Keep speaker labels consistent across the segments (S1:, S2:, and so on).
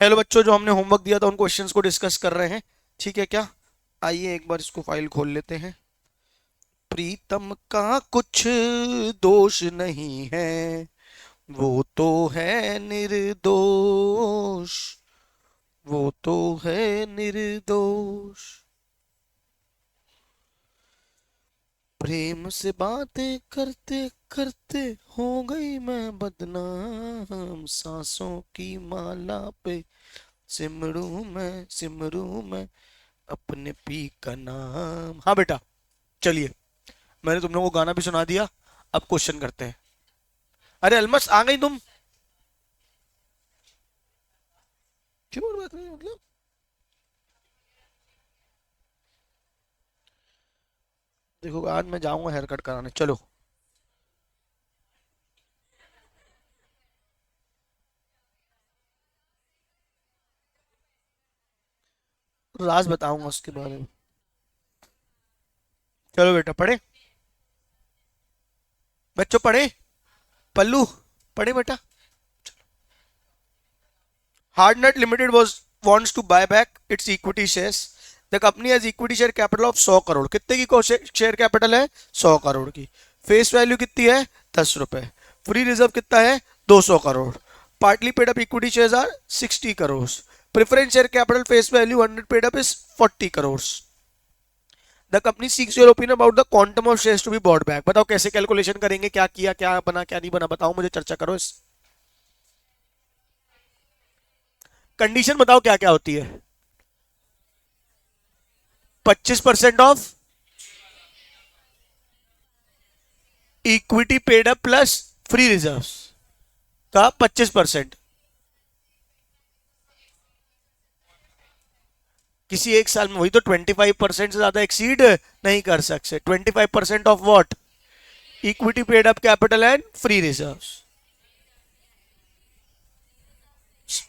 S1: Hello बच्चों, जो हमने होमवर्क दिया था उन क्वेश्चंस को डिस्कस कर रहे हैं, ठीक है क्या? आइए एक बार इसको फाइल खोल लेते हैं। प्रीतम का कुछ दोष नहीं है, वो तो है निर्दोष, वो तो है निर्दोष। प्रेम से बातें करते करते हो गई मैं बदनाम, सांसों की माला पे सिमरू मैं अपने पी का नाम। हाँ बेटा, चलिए, मैंने तुम लोगों को गाना भी सुना दिया। अब क्वेश्चन करते हैं। अरे अलमस, आ गई तुम? क्यों बात नहीं मतलब? देखो, आज मैं जाऊंगा हेयर कट कराने, चलो। राज बताऊंगा उसके बारे में। चलो बेटा, पढ़े बच्चों, पढ़े। पल्लू, पढ़े बेटा। हार्डनेट limited wants to buy back its equity shares. The company has equity share capital of 100 crore. कितने की शेयर कैपिटल है? 100 करोड़ की। फेस वैल्यू कितनी है? 10 रुपए। फ्री रिजर्व कितना है? 200 crore. Partly paid up equity shares are 60 crore. Preference share capital face value 100 paid up is 40 crore. The company seeks your opinion about the quantum of shares to be bought back. बताओ कैसे calculation करेंगे, क्या किया, क्या बना, क्या नहीं बना, बताओ मुझे, चर्चा करो इस। कंडीशन बताओ क्या क्या होती है। 25% of equity paid up plus free reserves का 25%। किसी एक साल में वही तो 25% से ज्यादा एक्सीड नहीं कर सकते। 25% of what? Equity paid up capital and free reserves.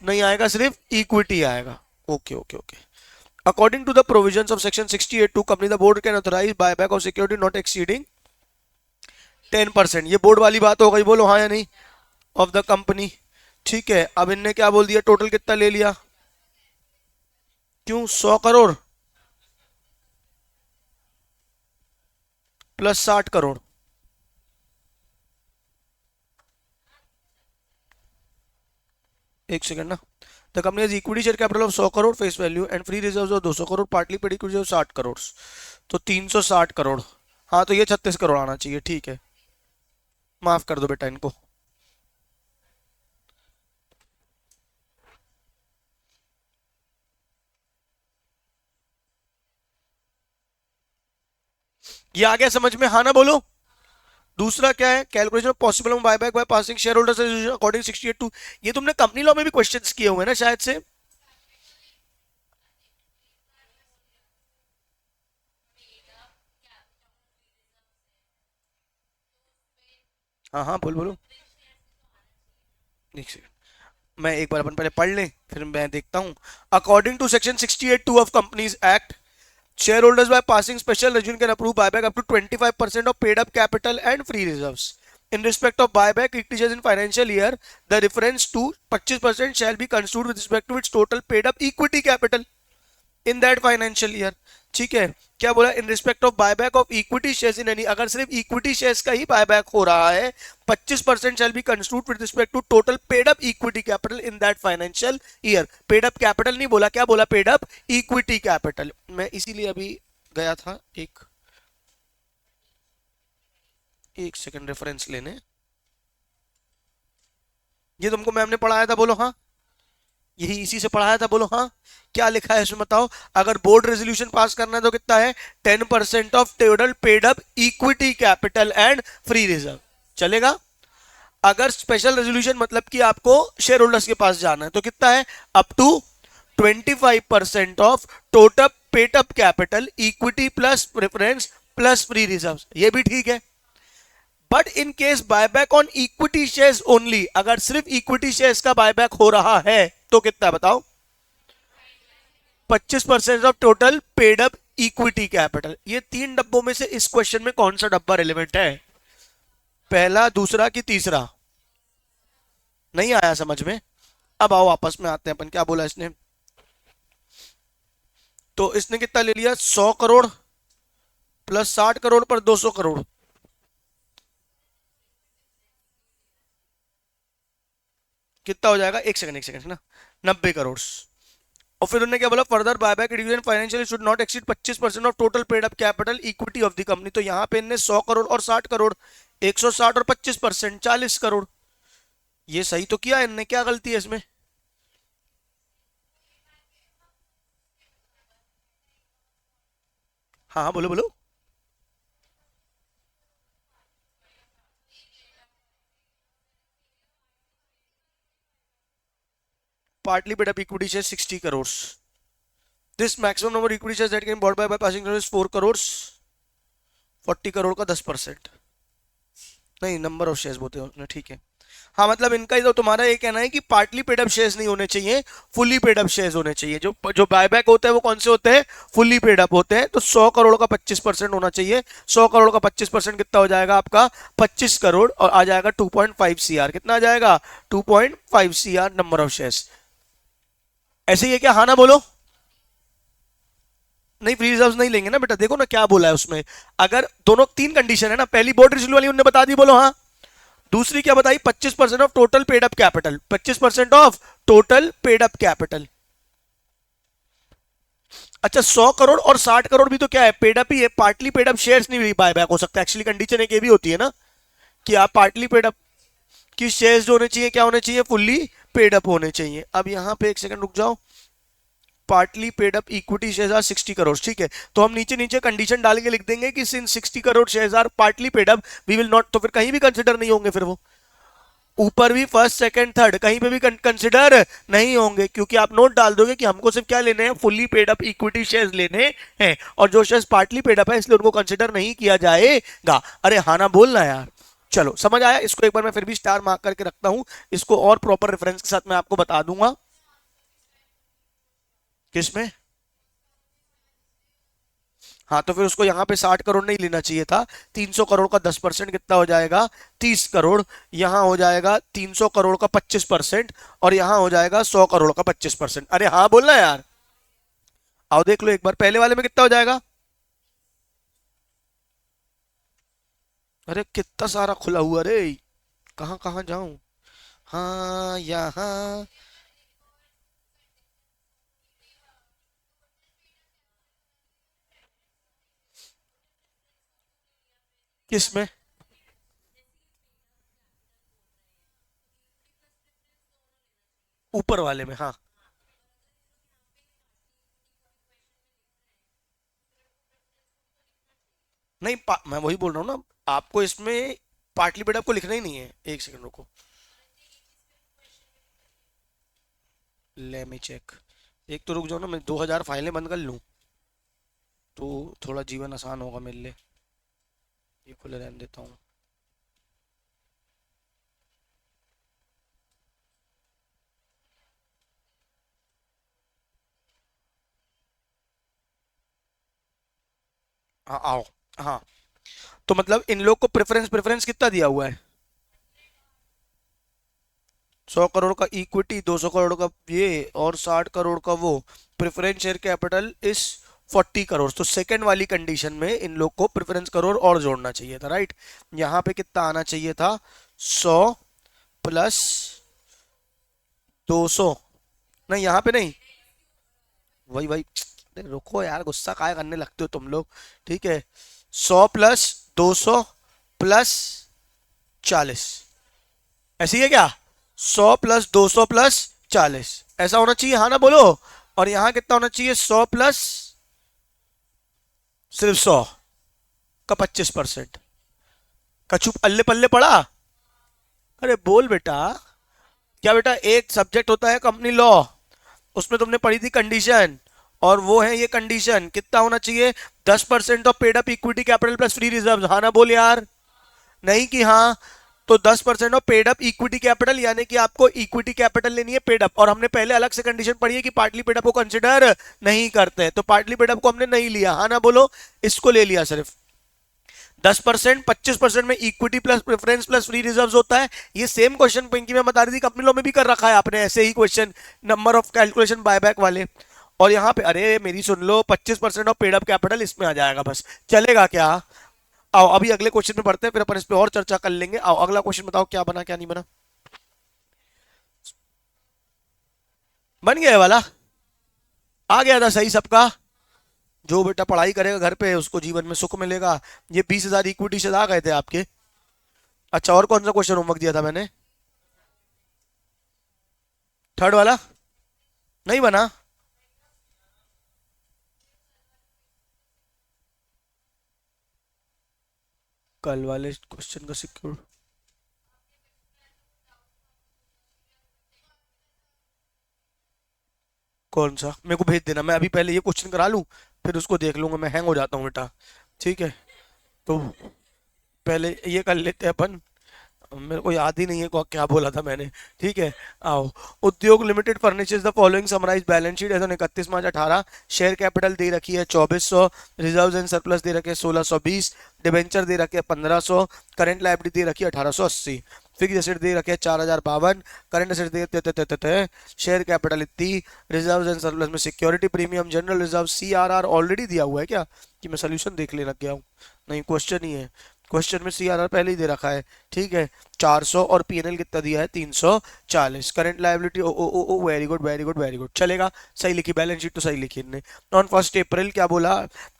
S1: नहीं आएगा, सिर्फ इक्विटी आएगा। Okay okay okay. According to the provisions of section 68(2), company the board can authorise buyback of security not exceeding 10%। ये बोर्ड वाली बात हो गई, बोलो हाँ या नहीं? Of the company. ठीक है, अब इनने क्या बोल दिया, टोटल कितना ले लिया? क्यों 100 करोड़ प्लस 60 करोड़? एक सेकंड ना। The company has equity share capital of 100 crore face value and free reserves of 200 crore, partly paid equity of 60 crore, तो 360 करोड़। हाँ, तो ये 36 करोड़ आना चाहिए, ठीक है। माफ कर दो बेटा इनको। ये आ गया समझ में, हाँ ना बोलो? दूसरा क्या है? Calculation of possible buyback by passing share holders according 68(2). ये तुमने कंपनी लॉ में भी क्वेश्चंस किए हुए हैं ना शायद से। हाँ हाँ, बोल बोलो। एक सेकंड, मैं एक बार अपन पहले पढ़ लें, फिर मैं देखता हूं। According to section 68(2) of companies act, shareholders by passing special resolution can approve buyback up to 25% of paid up capital and free reserves. In respect of buyback equity shares in financial year, the reference to 25% shall be construed with respect to its total paid up equity capital in that financial year. ठीक है, क्या बोला? In respect of buyback of equity shares in any, अगर सिर्फ equity shares का ही buyback हो रहा है, 25% shall be constitute with respect to total paid up equity capital in that financial year. Paid up capital नहीं बोला, क्या बोला? Paid up equity capital. मैं इसीलिए अभी गया था एक सेकंड रेफरेंस लेने। ये तुमको मैम ने पढ़ाया था, बोलो हाँ? यही इसी से पढ़ाया था, बोलो हाँ? क्या लिखा है इसमें बताओ? अगर बोर्ड रेजोल्यूशन पास करना है तो कितना है? 10% of total paid up equity capital and free reserve. चलेगा? अगर स्पेशल रेजोल्यूशन मतलब कि आपको शेयर होल्डर्स के पास जाना है तो कितना है? Up to 25% of total paid up capital equity plus preference plus free reserve. ये भी ठीक है। But in case buyback on equity shares only, अगर सिर्फ इक्विटी शेयर्स का बायबैक हो रहा है तो कितना बताओ? 25% of total paid up equity capital. ये तीन डब्बों में से इस क्वेश्चन में कौन सा डब्बा रिलेवेंट है? पहला, दूसरा कि तीसरा? नहीं आया समझ में? अब आओ आपस में आते हैं अपन, क्या बोला इसने। तो इसने कितना ले लिया, 100 करोड़ प्लस 60 करोड़ पर 200 करोड़, कितना हो जाएगा, एक सेकंड ना, 90 करोड़। और फिर उन्होंने क्या बोला, further buyback division financially should not exceed 25% of total paid up capital equity of the company. तो यहाँ पे इनने 100 करोड़ और 60 करोड़, 160 और 25% 40 करोड़। ये सही तो किया इनने, क्या गलती है इसमें। हाँ हाँ बोलो बोलो। Partly paid up equity share 60 crore. This maximum number equity share that can bought by passing 4 crore, 40 crore का 10%। नहीं, नंबर ऑफ शेयर्स बोलते हैं उसने, ठीक है। हाँ मतलब इनका ही तो, तुम्हारा ये कहना है कि पार्टली पेड अप शेयर्स नहीं होने चाहिए, फुली पेड अप शेयर्स होने चाहिए। जो जो बायबैक होते हैं वो कौन से होते हैं, फुली पेड अप होते हैं। तो 100 करोड़ का 25% होना चाहिए। 100 करोड़ का 25% कितना हो जाएगा आपका, 25 करोड़, और आ जाएगा 2.5 CR। कितना आ जाएगा, 2.5 CR नंबर ऑफ शेयर्स। ऐसे ही है क्या, हाँ ना बोलो। नहीं, फ्री रिजर्व नहीं लेंगे ना बेटा, देखो ना क्या बोला है उसमें। अगर दोनों, तीन कंडीशन है ना, पहली बोर्ड रिजल्ट वाली उन्होंने बता दी, बोलो हाँ। दूसरी क्या बताई, 25% of total paid up capital, 25% of total paid up capital. अच्छा, 100 करोड़ और 60 करोड़ भी तो क्या है, पेड अप ही है, पार्टली पेड अप शेयर्स नहीं बाय बैक हो सकता। एक्चुअली कंडीशन एक ये भी होती है ना, कि आप पार्टली पेड अप की शेयर्स जो होने चाहिए, क्या होने चाहिए, फुल्ली पेड अप होने चाहिए। अब यहां पे एक सेकंड रुक जाओ। Partly paid up equity shares are 60 crore, ठीक है। तो हम नीचे नीचे कंडीशन डाल के लिख देंगे कि since 60 crore shares are partly paid up we will not, तो फिर कहीं भी कंसिडर नहीं होंगे फिर वो। ऊपर भी फर्स्ट सेकंड थर्ड कहीं पे भी कंसिडर नहीं होंगे, क्योंकि आप नोट डाल दोगे कि हमको सिर्फ क्या लेने हैं, fully paid up equity shares लेने हैं, और जो शेयर्स पार्टली पेड अप है इसलिए उनको कंसिडर नहीं किया जाएगा। अरे हाँ ना बोलना यार। चलो समझ आया। इसको एक बार मैं फिर भी स्टार मार्क करके रखता हूं, इसको और प्रॉपर रेफरेंस के साथ मैं आपको बता दूंगा। किसमें, हाँ तो फिर उसको यहाँ पे 60 करोड़ नहीं लेना चाहिए था। 300 करोड़ का 10% कितना हो जाएगा, 30 करोड़। यहाँ हो जाएगा 300 करोड़ का 25%, और यहाँ हो जाएगा 100 करोड़ का 25%। अरे हाँ बोलना यार। आओ देख लो एक बार, पहले वाले में कितना हो जाएगा। अरे कितना सारा खुला हुआ रे, कहाँ कहाँ जाऊं। हाँ यहाँ, किसमें, ऊपर वाले में, हाँ। नहीं मैं वही बोल रहा हूँ ना आपको, इसमें पार्टली बेटा आपको लिखना ही नहीं है। एक सेकंड रुको, ले मी चेक। एक तो रुक जाओ ना, मैं 2000 फाइलें बंद कर लूँ तो थोड़ा जीवन आसान होगा मेरे लिए। ये खुले रहने देता हूँ। हाँ आओ। हाँ तो मतलब इन लोग को प्रेफरेंस प्रेफरेंस कितना दिया हुआ है, 100 करोड़ का इक्विटी, 200 करोड़ का ये, और 60 करोड़ का वो। प्रेफरेंस शेयर कैपिटल इस 40 करोड़। तो सेकंड वाली कंडीशन में इन लोग को प्रेफरेंस करोड़ और जोड़ना चाहिए था, राइट। यहाँ पे कितना आना चाहिए था, 100 प्लस 200। नहीं यहाँ पे नहीं, वही वही, अरे रुको यार, गुस्सा काय करने लगते हो तुम लोग। ठीक है, 100 प्लस 200 प्लस 40, ऐसी है क्या, 100 प्लस 200 प्लस 40 ऐसा होना चाहिए, हाँ ना बोलो। और यहां कितना होना चाहिए, 100 प्लस सिर्फ 100 का 25%। का चुप अल्ले पल्ले पड़ा। अरे बोल बेटा। क्या बेटा, एक सब्जेक्ट होता है कंपनी लॉ, उसमें तुमने पढ़ी थी कंडीशन, और वो है ये कंडीशन। कितना होना चाहिए, 10% of paid up equity capital plus free reserve, हाँ ना बोल यार। नहीं कि हाँ। तो 10% of paid up equity capital, यानी कि आपको इक्विटी कैपिटल लेनी है पेड अप, और हमने पहले अलग से कंडीशन पढ़ी है कि पार्टली पेड अप को कंसिडर नहीं करते हैं, तो पार्टली पेड अप को हमने नहीं लिया, हाँ ना बोलो। इसको ले लिया सिर्फ। 10%, 25% में equity plus preference plus free reserve होता है। ये सेम क्वेश्चन पिंकी में बता रही थी कंपनी लॉ में भी कर रखा है आपने ऐसे ही question, number of calculation buyback वाले। और यहाँ पे अरे मेरी सुन लो, 25% ऑफ पेड अप कैपिटल इसमें आ जाएगा, बस चलेगा क्या? आओ अभी अगले क्वेश्चन में बढ़ते हैं, फिर अपन इस पे और चर्चा कर लेंगे। आओ अगला क्वेश्चन बताओ, क्या बना क्या नहीं बना। बन गया ये वाला, आ गया था सही सबका। जो बेटा पढ़ाई करेगा घर पे उसको जीवन में सुख मिलेगा। ये 20,000 इक्विटी से आ गए थे आपके। अच्छा और कौन सा क्वेश्चन होमवर्क दिया था मैंने? थर्ड वाला नहीं बना। कल वाले क्वेश्चन का सिक्योर कौन सा, मेरे को भेज देना, मैं अभी पहले ये क्वेश्चन करा लूं, फिर उसको देख लूंगा। मैं हैंग हो जाता हूँ बेटा। ठीक है, तो पहले ये कर लेते हैं अपन। मेरे को याद ही नहीं है क्या बोला था मैंने। ठीक है, आओ। Udyog limited furnitures the following summarise balance sheet as on 31 March 18। Share capital दे रखी है 2400, रिजर्व्स एंड सरप्लस दे रखे 1620, डिबेंचर दे रखे 1500, करंट लायबिलिटी दे रखी है 1880, फिक्स एसेट दे रखे 4052, करंट एसेट दे शेयर कैपिटल इतनी, रिजर्व्स एंड सरप्लस में security premium general reserve CRR already दिया हुआ है क्या, कि मैं सोल्यूशन देख ले लग गया हूँ? नहीं, क्वेश्चन ही है, क्वेश्चन में सीआरआर पहले ही दे रखा है। ठीक है, 400 और पीएनएल कितना दिया है 340, करंट लायबिलिटी ओ ओ ओ ओ very good very good very good, चलेगा। सही लिखी, बैलेंस शीट तो सही लिखी इनने। ऑन 1 अप्रैल क्या बोला,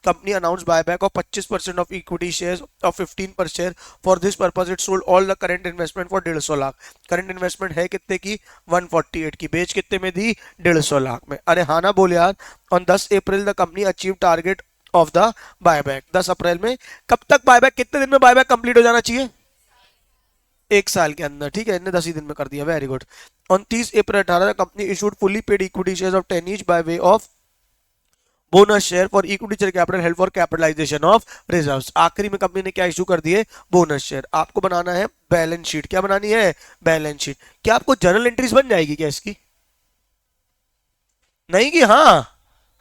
S1: company announce buyback of 25% of equity shares of 15 पर share, for this purpose it sold all the current investment for 150 lakh. Current investment है कितने की, 148 की, बेच कितने में दी, 150 लाख में। अरे हाँ ना बोल यार। On 10 April the company achieve target of the buyback. 10 अप्रैल में, कब तक बायबैक, कितने दिन में बायबैक कंप्लीट हो जाना चाहिए? 1 साल के अंदर। ठीक है, इन्हें 10 ही दिन में कर दिया, very good. On 30 April 18 company issued fully paid equity shares of 10 each by way of bonus share for equity share capital held for capitalisation of reserves. आखिरी में कंपनी ने क्या इशू कर दिए, बोनस शेयर। आपको बनाना है बैलेंस शीट, क्या बनानी है, बैलेंस शीट। क्या आपको जर्नल एंट्रीज बन जाएगी क्या इसकी? नहीं की, हाँ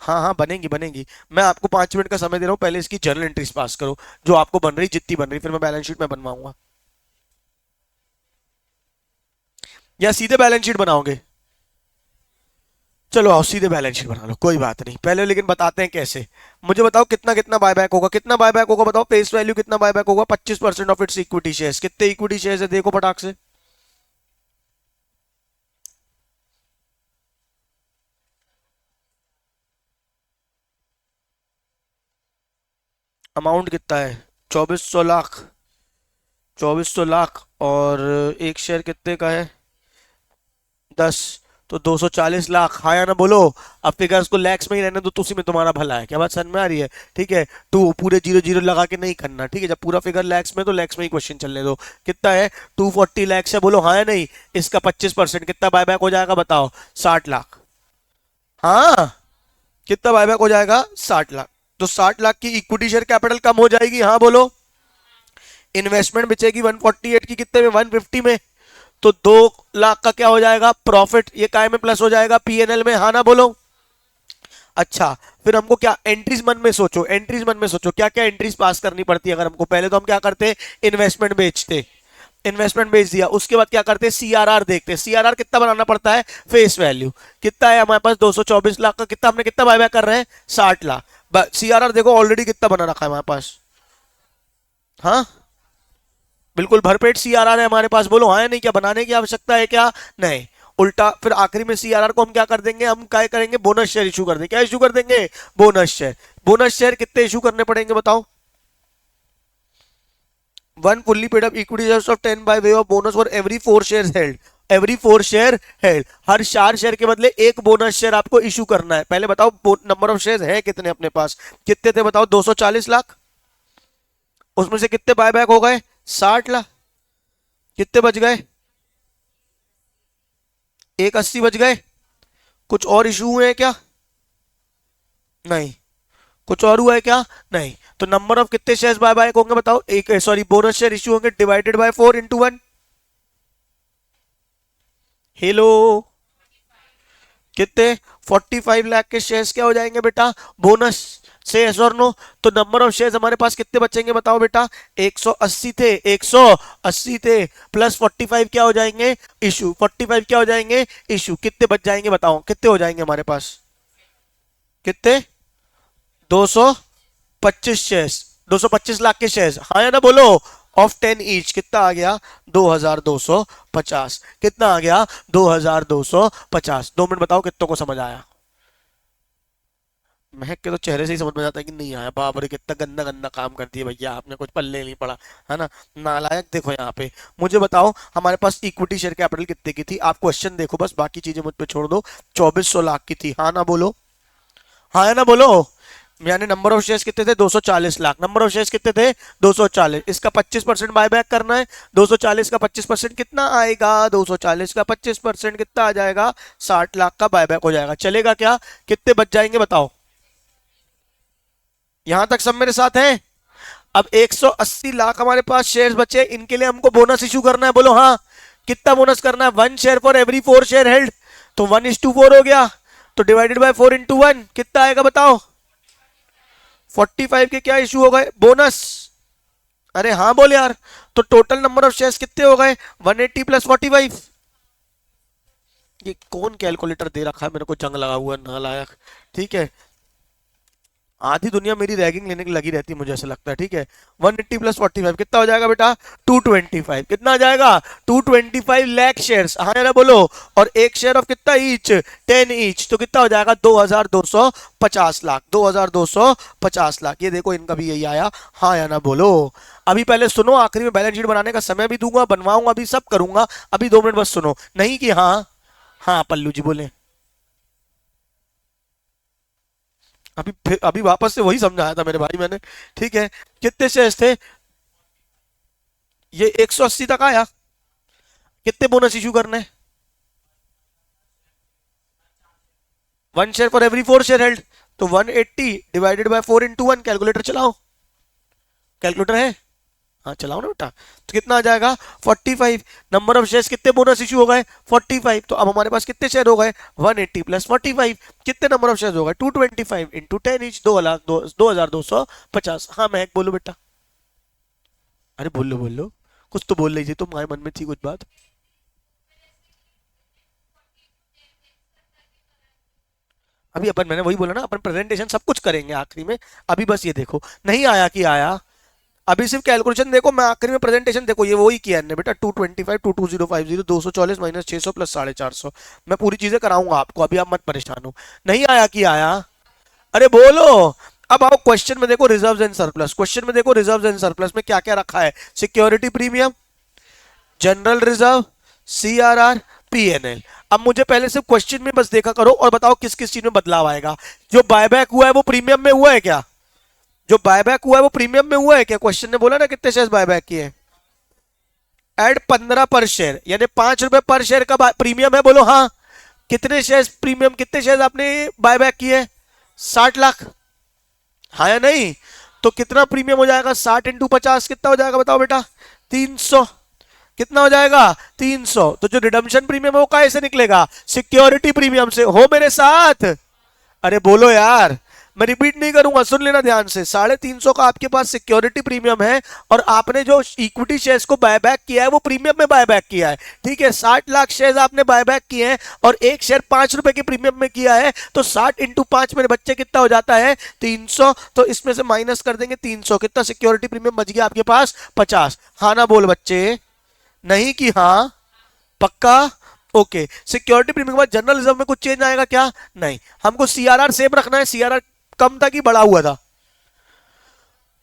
S1: हाँ हाँ बनेगी बनेगी। मैं आपको 5 मिनट का समय दे रहा हूँ, पहले इसकी जर्नल एंट्रीज पास करो, जो आपको बन रही जितनी बन रही, फिर मैं बैलेंस शीट में बनवाऊंगा। या सीधे बैलेंस शीट बनाओगे? चलो आओ सीधे बैलेंस शीट बना लो, कोई बात नहीं। पहले लेकिन बताते हैं कैसे। मुझे बताओ कितना कितना बायबैक होगा, कितना बायबैक होगा बताओ, फेस वैल्यू कितना बायबैक होगा, 25% ऑफ इट्स इक्विटी शेयर्स। कितने इक्विटी शेयर्स है देखो फटाक से। अमाउंट कितना है, 2400 लाख। 2400 लाख और एक शेयर कितने का है, 10, तो 240 लाख। हाँ या ना बोलो। अब फिगर्स को लैक्स में ही रहने दो, तो उसी में तुम्हारा भला है। क्या बात समझ में आ रही है? ठीक है, टू पूरे जीरो जीरो लगा के नहीं करना। ठीक है, जब पूरा फिगर लैक्स में, तो लैक्स में ही क्वेश्चन चलने दो। कितना है, 240 लाख है, बोलो हाँ या नहीं। इसका 25% कितना बायबैक हो जाएगा बताओ, 60 लाख। हाँ, कितना बायबैक हो जाएगा, 60 लाख। तो 60 लाख की इक्विटी शेयर कैपिटल कम हो जाएगी, हाँ बोलो। इन्वेस्टमेंट बचेगी 148 की, कितने में, 150 में। तो 2 लाख का क्या हो जाएगा, प्रॉफिट। ये काय में प्लस हो जाएगा, पीएनएल में, हाँ ना बोलो। अच्छा, फिर हमको क्या एंट्रीज मन में सोचो, एंट्रीज मन में सोचो, क्या क्या एंट्रीज पास करनी पड़ती है अगर हमको। पहले तो हम क्या करते, इन्वेस्टमेंट बेचते, इन्वेस्टमेंट बेच दिया। उसके बाद क्या करते, सीआरआर देखते। सीआरआर कितना बनाना पड़ता है, फेस वैल्यू कितना है हमारे पास, 224 लाख का। कितना हमने कितना बायबैक कर रहे हैं, 60 लाख। सीआरआर देखो ऑलरेडी कितना बना रखा है हमारे पास। हाँ, बिल्कुल भरपेट सीआरआर है हमारे पास, बोलो हाँ या नहीं। क्या बनाने की आवश्यकता है क्या, नहीं। उल्टा फिर आखिरी में सीआरआर को हम क्या कर देंगे, हम क्या करेंगे, बोनस शेयर इशू कर देंगे। क्या इशू कर देंगे, बोनस शेयर। बोनस शेयर कितने इशू करने पड़ेंगे बताओ, 1 fully paid up equity shares of 10 by way of bonus for every 4 shares held। Every 4 share held, हर 4 शेयर के बदले एक बोनस शेयर आपको इशू करना है। पहले बताओ नंबर ऑफ शेयर है कितने अपने पास, कितने थे बताओ, 240 लाख। उसमें से कितने बायबैक हो गए, 60 लाख। कितने बच गए, 180 बच गए। कुछ और इशू हुए हैं क्या, नहीं। कुछ और हुआ है क्या, नहीं। तो नंबर ऑफ कितने शेयर्स बाय बाय होंगे बताओ, एक, सॉरी बोनस शेयर इशू होंगे डिवाइडेड बाय 4 × 1। हेलो, कितने, 45 लाख के शेयर्स क्या हो जाएंगे बेटा, बोनस। से यस और नो। तो नंबर ऑफ शेयर्स हमारे पास कितने बचेंगे बताओ बेटा? 180 थे, 180 थे, प्लस 45 क्या हो जाएंगे? इशू। 45 क्या हो जाएंगे? इशू। कितने बच जाएंगे बताओ? कितने हो जाएंगे हमारे पास? कितने? 225 शेयर्स, 225 लाख के शेयर्स, हाँ या ना बोलो? ऑफ 10 ईच कितना आ गया? 2250। कितना आ गया? 2250। 2 मिनट बताओ कितनों को समझ आया? महक के तो चेहरे से ही समझ में जाता है कि नहीं आया। बाप रे कितना गंदा गंदा काम कर दिया भैया आपने, कुछ पल्ले नहीं पड़ा है ना, नालायक। देखो यहाँ पे मुझे बताओ हमारे पास इक्विटी शेयर कैपिटल कितने की थी? आप क्वेश्चन देखो बस, बाकी चीजें मुझ पे छोड़ दो। 2400 लाख की थी, हाँ ना बोलो? हाँ या ना बोलो? यानी नंबर ऑफ शेयर्स कितने थे? 240 लाख। नंबर ऑफ शेयर्स कितने थे? 240। इसका 25% बायबैक करना है। 240 का 25% कितना आएगा? 240 का 25% कितना आ जाएगा? 60 लाख का बायबैक हो जाएगा। चलेगा क्या? कितने बच जाएंगे बताओ? यहां तक सब मेरे साथ हैं? अब 180 लाख हमारे पास शेयर्स बचे, इनके लिए हमको बोनस इशू करना है। बोलो हाँ। कितना बोनस करना है? 1 share for every 4 share held. तो 1:4 हो गया, तो डिवाइडेड बाय 4 × 1 कितना आएगा बताओ? 45 के क्या इशू हो गए? बोनस। अरे हाँ बोल यार। तो टोटल नंबर ऑफ शेयर्स कितने हो गए? 180 प्लस 45। ये कौन कैलकुलेटर दे रखा है मेरे को, जंग लगा हुआ नालायक। ठीक है, आधी दुनिया मेरी रैगिंग लेने की लगी रहती है मुझे ऐसा लगता है। ठीक है, 180 प्लस 45 कितना हो जाएगा बेटा? 225। कितना आ जाएगा? 225 लाख शेयर्स, हाँ ना बोलो? और एक शेयर ऑफ कितना ईच? 10 ईच, तो कितना हो जाएगा? 2250 लाख। 2250 लाख। ये देखो इनका भी यही आया, हाँ या ना बोलो? अभी पहले सुनो, आखिरी में बैलेंस शीट बनाने का समय भी दूंगा, बनवाऊंगा, अभी सब करूंगा। अभी 2 मिनट बस सुनो, नहीं कि हाँ। हाँ पल्लू जी बोले। अभी फिर अभी वापस से वही समझाया था मेरे भाई मैंने। ठीक है, कितने शेयर्स थे? ये 180 तक आया। कितने बोनस इशू करने? 1 share for every 4 share held. तो 180 डिवाइडेड बाय 4 × 1। कैलकुलेटर चलाओ। कैलकुलेटर है? हाँ चलाओ ना बेटा। तो कितना आ जाएगा? 45। नंबर ऑफ शेयर्स कितने बोनस इशू हो गए? 45। तो अब हमारे पास कितने शेयर हो गए? 180 प्लस 45। कितने नंबर ऑफ शेयर हो गए? 225 इंटू 10 ईच, 2250। हाँ महक बोलो बेटा। अरे बोलो बोलो, कुछ तो बोल लीजिए, तुम्हारे मन में थी कुछ बात। अभी अपन, मैंने वही बोला ना, अपन प्रेजेंटेशन सब कुछ करेंगे आखिरी में। अभी बस ये देखो, नहीं आया कि आया। अभी सिर्फ कैलकुलेशन देखो, मैं आखिरी में प्रेजेंटेशन देखो, ये वही किया है बेटा। 225, 22050, 240 माइनस 600 प्लस 450। मैं पूरी चीजें कराऊंगा आपको, अभी आप मत परेशान हो। नहीं आया कि आया? अरे बोलो। अब आओ क्वेश्चन में देखो, रिजर्व्स एंड सरप्लस। क्वेश्चन में देखो रिजर्व्स एंड सरप्लस में क्या क्या रखा है? Security premium, general reserve, CRR, PNL. अब मुझे पहले सिर्फ क्वेश्चन में बस देखा करो और बताओ किस किस चीज में बदलाव आएगा। जो बायबैक हुआ है वो प्रीमियम में हुआ है क्या? जो बायबैक हुआ है वो प्रीमियम में हुआ है क्या? क्वेश्चन ने बोला ना कितने शेयर बायबैक किए? एड 15 पर शेयर, यानी 5 रुपए पर शेयर का प्रीमियम है। बोलो हाँ। कितने शेयर प्रीमियम, कितने शेयर आपने बायबैक किए? 60 लाख, हाँ या नहीं? तो कितना प्रीमियम हो जाएगा? 60 × 50 कितना हो जाएगा बताओ बेटा? 300। कितना हो जाएगा? 300। तो जो रिडम्पशन प्रीमियम है वो कैसे निकलेगा? सिक्योरिटी प्रीमियम से। हो मेरे साथ? अरे बोलो यार। मैं रिपीट नहीं करूंगा, सुन लेना ध्यान से। 350 का आपके पास सिक्योरिटी प्रीमियम है, और आपने जो इक्विटी शेयर्स को बायबैक किया है वो प्रीमियम में बायबैक किया है। ठीक है, 60 लाख शेयर्स आपने बायबैक किए हैं और एक शेयर 5 रुपए के प्रीमियम में किया है। तो 60 × 5 मेरे बच्चे कितना हो जाता है? 300। तो इसमें से माइनस कर देंगे 300, कितना सिक्योरिटी प्रीमियम बच गया आपके पास? 50। हाँ ना बोल बच्चे? नहीं कि हाँ? पक्का? ओके। सिक्योरिटी प्रीमियम के बाद जनरल रिजर्व में कुछ चेंज आएगा क्या? नहीं। हमको सीआरआर सेम रखना है। सीआरआर कम था कि बढ़ा हुआ था?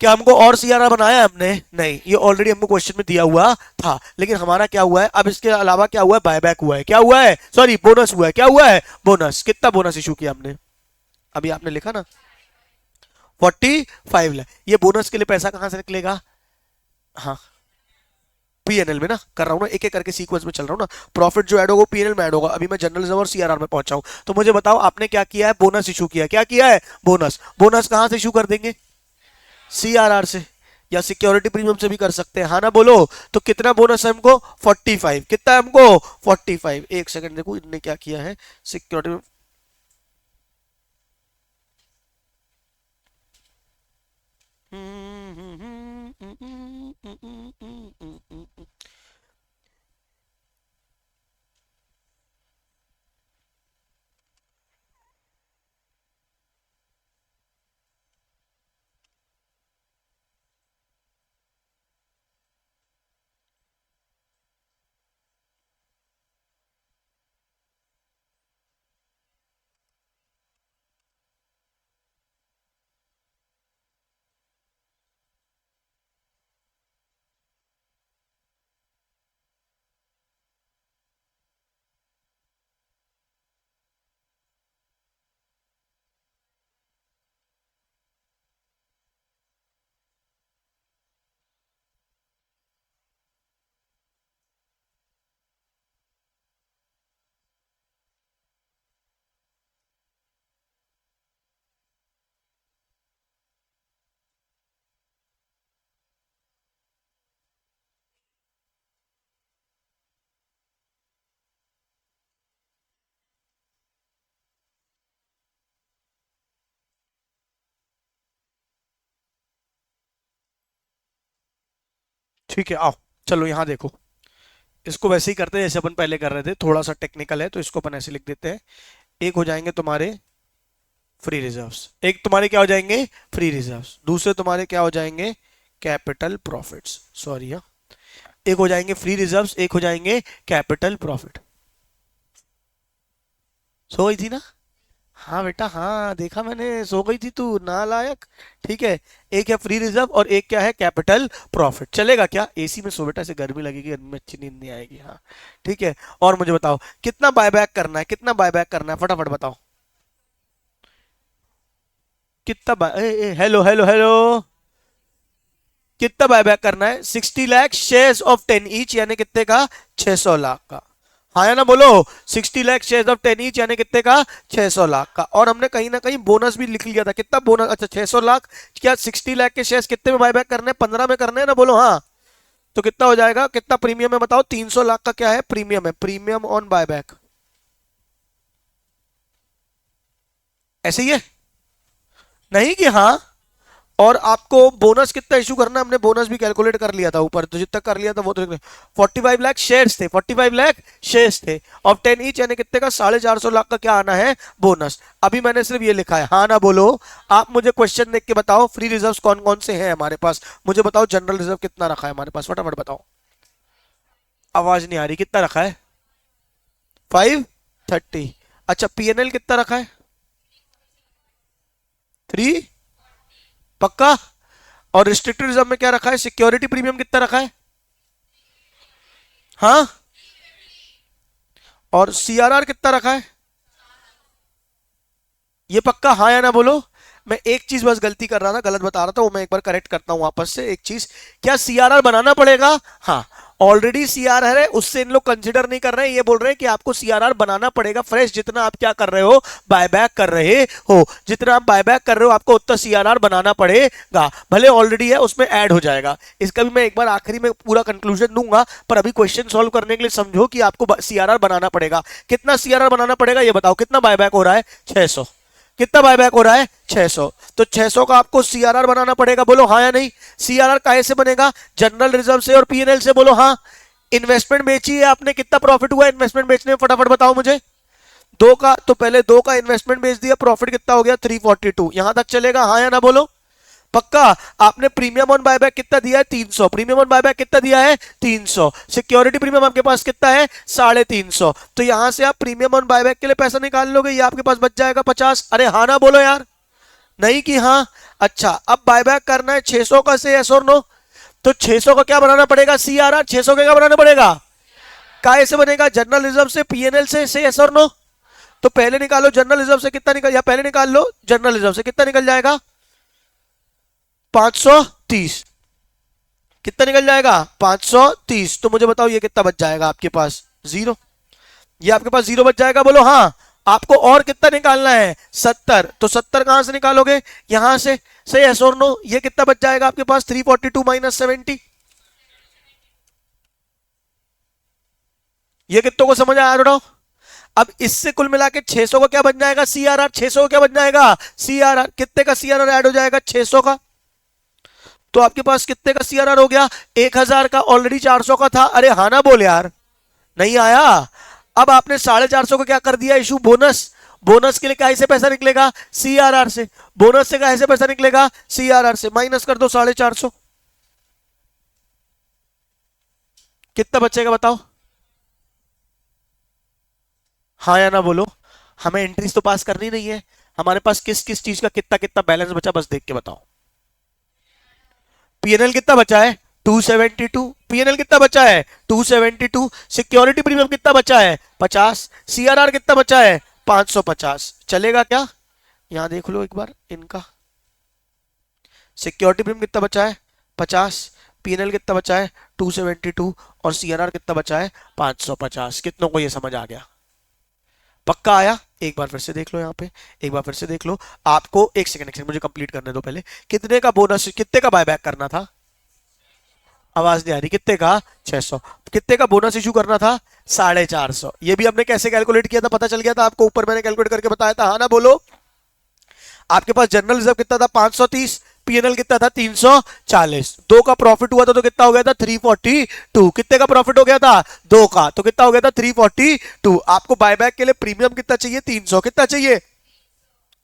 S1: क्या हमको और सीआरआर बनाया है हमने? नहीं, ये ऑलरेडी हमको क्वेश्चन में दिया हुआ था। लेकिन हमारा क्या हुआ है अब? इसके अलावा क्या हुआ है? बायबैक हुआ है। क्या हुआ है? सॉरी, बोनस हुआ है। क्या हुआ है? बोनस। कितना बोनस इशू किया हमने? अभी आपने लिखा ना, 45 लाख। ये बोनस के लिए पैसा कहां से निकलेगा? हाँ, पीएनएल में ना कर रहा हूँ ना, एक एक करके सीक्वेंस में चल रहा हूँ ना। प्रॉफिट जो ऐड होगा पीएनएल में ऐड होगा। अभी मैं जनरल रिजर्व और सीआरआर में पहुंचा हूं। तो मुझे बताओ आपने क्या किया है? बोनस इशू किया। क्या किया है? बोनस। बोनस कहां से इशू कर देंगे? सीआरआर से, या सिक्योरिटी प्रीमियम से भी कर सकते हैं, हाँ ना बोलो? तो कितना बोनस है हमको? 45। कितना है हमको? 45। एक सेकंड देखो इनने क्या किया है। सिक्योरिटी ठीक है, आओ चलो यहाँ देखो। इसको वैसे ही करते हैं जैसे अपन पहले कर रहे थे, थोड़ा सा टेक्निकल है तो इसको अपन ऐसे लिख देते हैं। एक हो जाएंगे तुम्हारे फ्री रिजर्व्स, एक तुम्हारे क्या हो जाएंगे फ्री रिजर्व्स, दूसरे तुम्हारे क्या हो जाएंगे कैपिटल प्रॉफिट्स, सॉरी हाँ, एक हो जाएंगे फ्री रिजर्व्स, एक हो जाएंगे कैपिटल प्रॉफिट। सो गई थी ना? हाँ बेटा हाँ, देखा मैंने, सो गई थी तू नालायक। ठीक है, एक है फ्री रिजर्व और एक क्या है कैपिटल प्रॉफिट। चलेगा क्या? एसी में सो बेटा, ऐसे गर्मी लगेगी, गर्मी में अच्छी नींद नहीं आएगी। हाँ ठीक है, और मुझे बताओ कितना बायबैक करना है, कितना बायबैक करना है, फटाफट बताओ। कितना हेलो हेलो हेलो, कितना बायबैक करना है? 60 लाख शेयर्स ऑफ 10 ईच, यानी कितने का? 600 लाख का। हाँ या ना बोलो? 60 लाख शेयर्स ऑफ 10 ईच यानी कितने का? 600 लाख का। और हमने कहीं ना कहीं बोनस भी लिख लिया था, कितना बोनस? अच्छा 600 लाख, क्या 60 लाख के शेयर्स कितने में बायबैक करने हैं? 15 में करने हैं ना, बोलो हाँ। तो कितना हो जाएगा, कितना प्रीमियम है बताओ? 300 लाख का क्या है प्रीमियम है, प्रीमियम ऑन बायबैक। ऐसे ही है, नहीं कि हाँ। और आपको बोनस कितना इशू करना है, हमने बोनस भी कैलकुलेट कर लिया था ऊपर, तो जितना कर लिया था वो तो 45 लाख शेयर्स थे, 45 लाख शेयर्स थे ऑफ 10 ईच, यानी कितने का? 450 लाख का क्या आना है? बोनस। अभी मैंने सिर्फ ये लिखा है, हाँ ना बोलो। आप मुझे क्वेश्चन देख के बताओ फ्री रिजर्व कौन कौन से हैं हमारे पास। मुझे बताओ जनरल रिजर्व कितना रखा है हमारे पास, फटाफट बताओ। आवाज नहीं आ रही, कितना रखा है? 530। अच्छा पीएनएल कितना रखा है? 3, पक्का? और रिस्ट्रिक्टेड रिजर्व में क्या रखा है? सिक्योरिटी प्रीमियम कितना रखा है? हाँ। और सीआरआर कितना रखा है? ये पक्का हाँ या ना बोलो। मैं एक चीज बस गलती कर रहा था, गलत बता रहा था, वो मैं एक बार करेक्ट करता हूं वापस से। एक चीज, क्या सीआरआर बनाना पड़ेगा? हाँ, ऑलरेडी सीआरआर है, उससे इन लोग कंसिडर नहीं कर रहे हैं, ये बोल रहे हैं कि आपको सीआरआर बनाना पड़ेगा फ्रेश, जितना आप क्या कर रहे हो, बायबैक कर रहे हो। जितना आप बायबैक कर रहे हो आपको उतना सीआरआर बनाना पड़ेगा, भले ऑलरेडी है उसमें ऐड हो जाएगा। इसका भी मैं एक बार आखिरी में पूरा कंक्लूजन दूंगा, पर अभी क्वेश्चन सॉल्व करने के लिए समझो कि आपको सीआरआर बनाना पड़ेगा। कितना सीआरआर बनाना पड़ेगा ये बताओ, कितना बायबैक हो रहा है? 600। कितना बायबैक हो रहा है? 600। तो 600 का आपको सीआरआर बनाना पड़ेगा, बोलो हाँ या नहीं? सीआरआर काहे से बनेगा? जनरल रिजर्व से और पीएनएल से, बोलो हाँ। इन्वेस्टमेंट बेची है आपने, कितना प्रॉफिट हुआ इन्वेस्टमेंट बेचने में, फटाफट बताओ मुझे। दो का, तो पहले दो का इन्वेस्टमेंट बेच दिया, प्रॉफिट कितना हो गया? 342। यहां तक चलेगा हाँ या ना बोलो? पक्का? आपने प्रीमियम ऑन बायबैक कितना दिया है? 300। प्रीमियम ऑन बायबैक कितना दिया है? 300। सिक्योरिटी प्रीमियम आपके पास कितना है? 350। तो यहां से आप प्रीमियम ऑन बायबैक के लिए पैसा निकाल लोगे, ये आपके पास बच जाएगा 50। अरे हाँ ना बोलो यार, नहीं कि हाँ? अच्छा अब बायबैक करना है 600 का, से यस और नो? तो 600 का क्या बनाना पड़ेगा? सीआरआर। 600 का क्या बनाना पड़ेगा? काय से बनेगा? जनरल रिजर्व से, पीएनएल से यस और नो? तो पहले निकालो जनरल रिजर्व से कितना निकल, या पहले निकाल लो जनरल रिजर्व से कितना निकल जाएगा? 530। कितना निकल जाएगा? 530। तो मुझे बताओ ये कितना बच जाएगा आपके पास? जीरो। ये आपके पास जीरो बच जाएगा, बोलो हाँ। आपको और कितना निकालना है? 70। तो 70 कहां से निकालोगे? यहां से यस और नो? ये कितना बच जाएगा आपके पास? 342 माइनस 70। ये कितनों को समझ आया बताओ? अब इससे कुल मिला के 600 का क्या बन जाएगा? सीआरआर। 600 का क्या बन जाएगा? सीआरआर। कितने का सीआरआर ऐड हो जाएगा? 600 का। तो आपके पास कितने का सीआरआर हो गया? 1000 का, ऑलरेडी 400 का था। अरे हाँ ना बोल यार, नहीं आया। अब आपने 450 को क्या कर दिया इशू, बोनस। बोनस के लिए कहीं से पैसा निकलेगा? सीआरआर से। बोनस से कहीं से पैसा निकलेगा? सीआरआर से। माइनस कर दो 450, कितना बचेगा बताओ? हाँ या ना बोलो। हमें एंट्रीज तो पास करनी नहीं है, हमारे पास किस किस चीज का कितना कितना बैलेंस बचा, बस देख के बताओ। पीएनएल कितना बचा है? 272। पीएनएल कितना बचा है? 272। सिक्योरिटी प्रीमियम कितना बचा है? 50। सीआरआर कितना बचा है? 550। चलेगा क्या? यहां देख लो एक बार इनका। सिक्योरिटी प्रीमियम कितना बचा है? 50। पीएनएल कितना बचा है? 272। और सीआरआर कितना बचा है? 550। कितनों को ये समझ आ गया? पक्का आया? एक बार फिर से देख लो यहाँ पे, एक बार फिर से देख लो। आपको एक सेकंड, एक सेकंड मुझे कंप्लीट करने दो पहले। कितने का बोनस, कितने का बायबैक करना था? आवाज नहीं आ रही, कितने का? 600। कितने का बोनस इशू करना था? 450। ये भी हमने कैसे कैलकुलेट किया था, पता चल गया था आपको, ऊपर मैंने कैलकुलेट करके बताया था, हाँ ना बोलो। आपके पास जनरल रिजर्व कितना था? 530। पीएनएल कितना था? 340। दो का प्रॉफिट हुआ था तो कितना हो गया था? 342। कितने का प्रॉफिट हो गया था? दो का, तो कितना हो गया था? 342। आपको बायबैक के लिए प्रीमियम कितना चाहिए? 300। कितना चाहिए?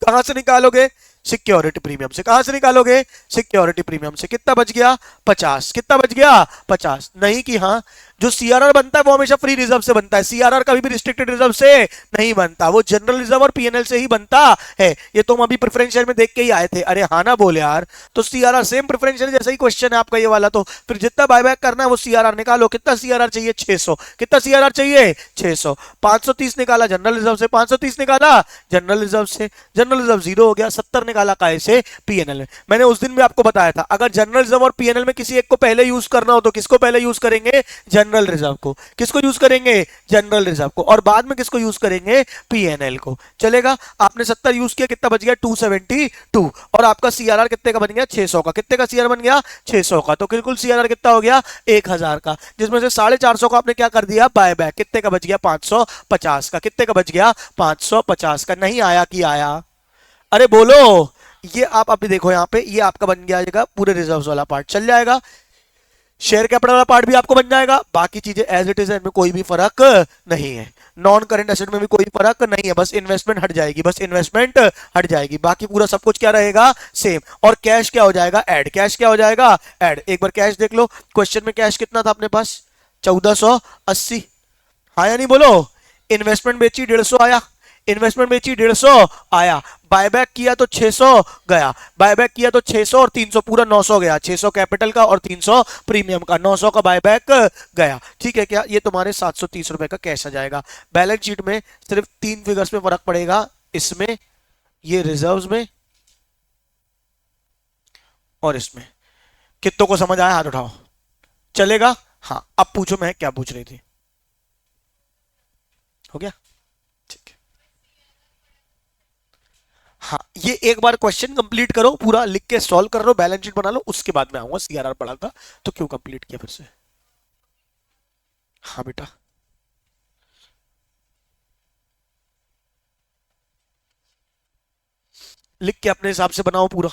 S1: कहां से निकालोगे? सिक्योरिटी प्रीमियम से। कहां से निकालोगे? सिक्योरिटी प्रीमियम से। कितना बच गया? 50। कितना बच गया? 50। नहीं कि हाँ, जो सीआरआर बनता है वो हमेशा फ्री रिजर्व से बनता है, सीआरआर कभी भी रिस्ट्रिक्टेड रिजर्व से नहीं बनता, वो जनरल रिजर्व और पीएनएल से ही बनता है। ये तुम अभी प्रेफरेंस शेयर में देख के ही आए थे। अरे हाँ ना बोले यार। तो सीआरआर सेम प्रेफरेंस शेयर जैसा ही क्वेश्चन है आपका ये वाला, तो फिर जितना बायबैक करना है वो सीआरआर निकालो। कितना सीआरआर चाहिए? 600। कितना सीआरआर चाहिए? 600। 530 निकाला जनरल रिजर्व से, 530 निकाला जनरल रिजर्व से, जनरल रिजर्व जीरो हो गया। 70 निकाला काय से? पीएनएल में। मैंने उस दिन भी आपको बताया था, अगर जनरल रिजर्व और पीएनएल में किसी एक को पहले यूज करना हो तो किसको पहले यूज करेंगे? जनरल रिजर्व को। किसको यूज करेंगे? जनरल रिजर्व को। और बाद में किसको यूज करेंगे? पीएनएल को। चलेगा? आपने 70 यूज किया, कितना बच गया? 272। और आपका सीआरआर कितने का बन गया? 600 का। कितने का सीआरआर बन गया? 600 का। तो बिल्कुल सीआरआर कितना हो गया? 1000 का, जिसमें से 450 का आपने क्या कर दिया? बायबैक। कितने का बच गया? 550 का। कितने का बच गया? 550 का। नहीं आया कि आया? अरे बोलो। ये आप अभी देखो यहाँ पे, ये आपका बन जाएगा पूरे रिजर्व्स वाला पार्ट चल जाएगा, शेयर कैपिटल वाला पार्ट भी आपको बन जाएगा, बाकी चीजें एज इट इज है, इनमें कोई भी फर्क नहीं है। नॉन करंट एसेट में भी कोई फर्क नहीं है, बस इन्वेस्टमेंट हट जाएगी, बस इन्वेस्टमेंट हट जाएगी, बाकी पूरा सब कुछ क्या रहेगा? सेम। और कैश क्या हो जाएगा? ऐड। कैश क्या हो जाएगा? ऐड। एक बार कैश देख लो, क्वेश्चन में कैश कितना था अपने पास? 1480। हाँ या नहीं बोलो? इन्वेस्टमेंट बेची 150 आया, इन्वेस्टमेंट बेची 150 आया, बायबैक किया तो 600 गया, बायबैक किया तो 600 और 300 पूरा 900 गया, 600 कैपिटल का और 300 प्रीमियम का, 900 का बायबैक गया। ठीक है क्या? ये तुम्हारे 730 रुपए का कैश आ जाएगा। बैलेंस शीट में सिर्फ तीन फिगर्स में फर्क पड़ेगा, इसमें, ये रिजर्व्स में और इसमें। कितनों को समझ आया? हाथ उठाओ। चलेगा? हाँ, अब पूछो मैं क्या पूछ रही थी। हो गया? ठीक है। हाँ, ये एक बार क्वेश्चन कंप्लीट करो, पूरा लिख के सॉल्व कर लो, बैलेंस शीट बना लो, उसके बाद में आऊंगा। सीआरआर पढ़ा था तो क्यों कंप्लीट किया फिर से? हाँ बेटा। लिख के अपने हिसाब से बनाओ पूरा।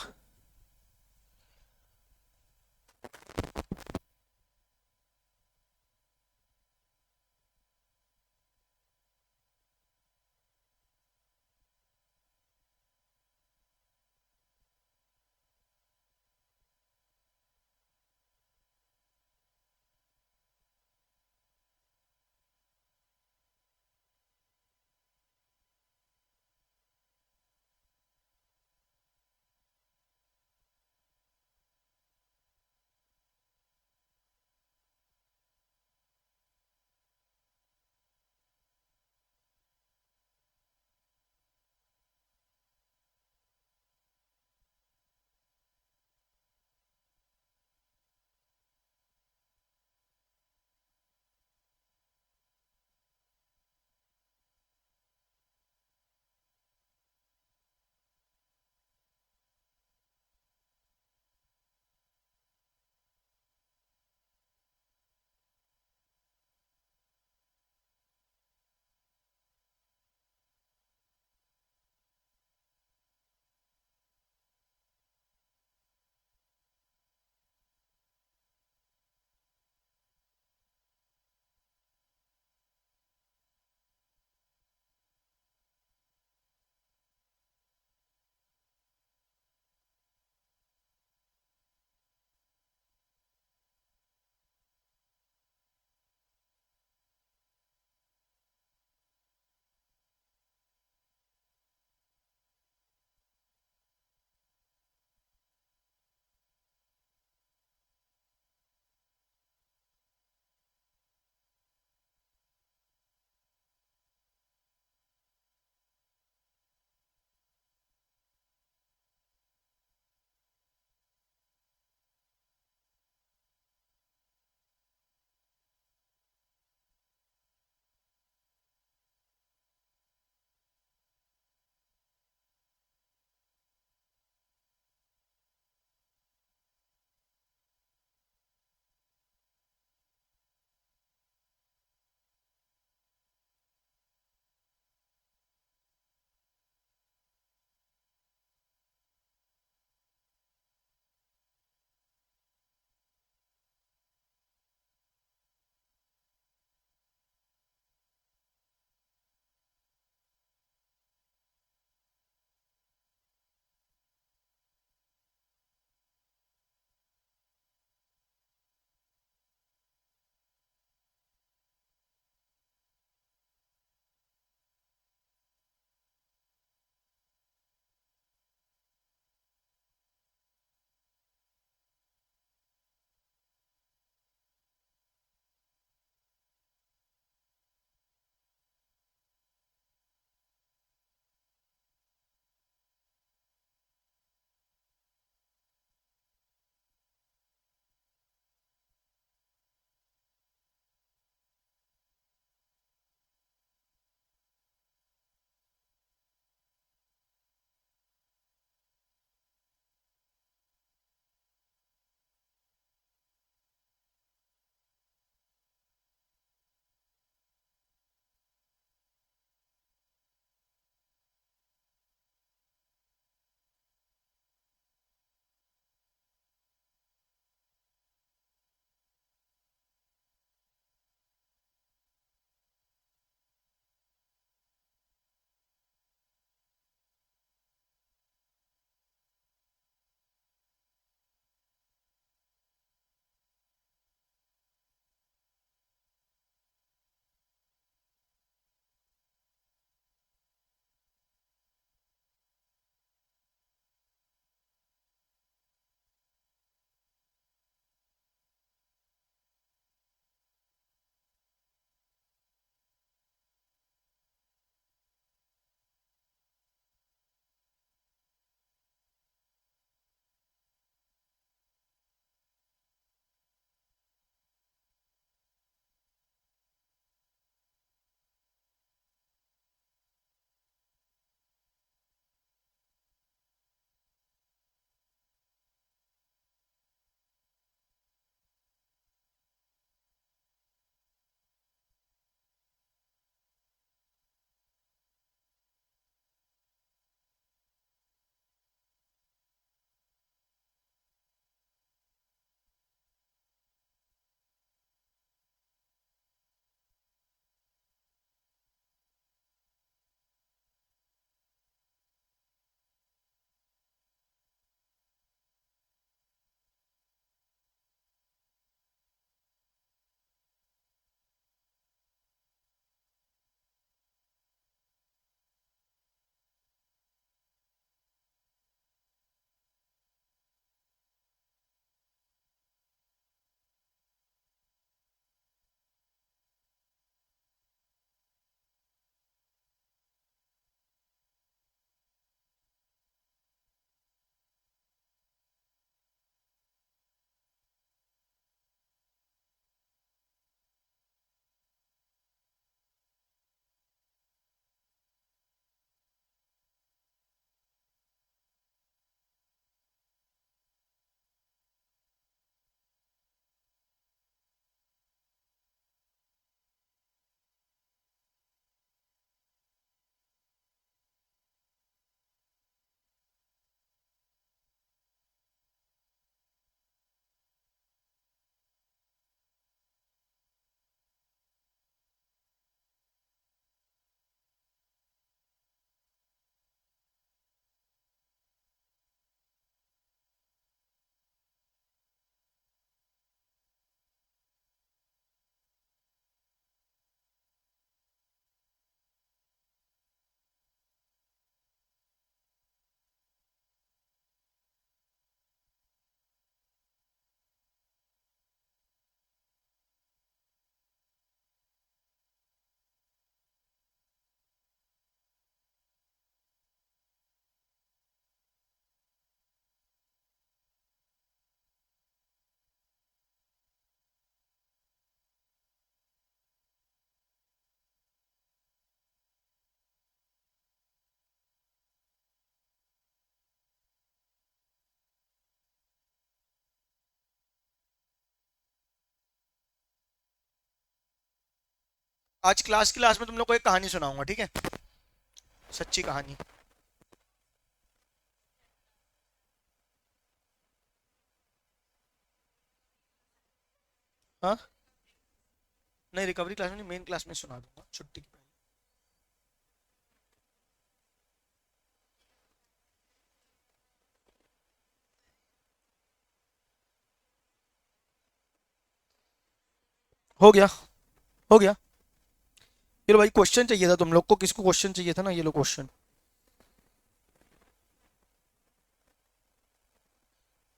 S1: आज क्लास में तुम लोग को एक कहानी सुनाऊंगा, ठीक है? सच्ची कहानी। हाँ, नहीं रिकवरी क्लास में नहीं, मेन क्लास में सुना दूंगा छुट्टी के पहले। हो गया, हो गया। ये लो भाई, क्वेश्चन चाहिए था तुम लोग को, किसको क्वेश्चन चाहिए था ना, ये लो क्वेश्चन।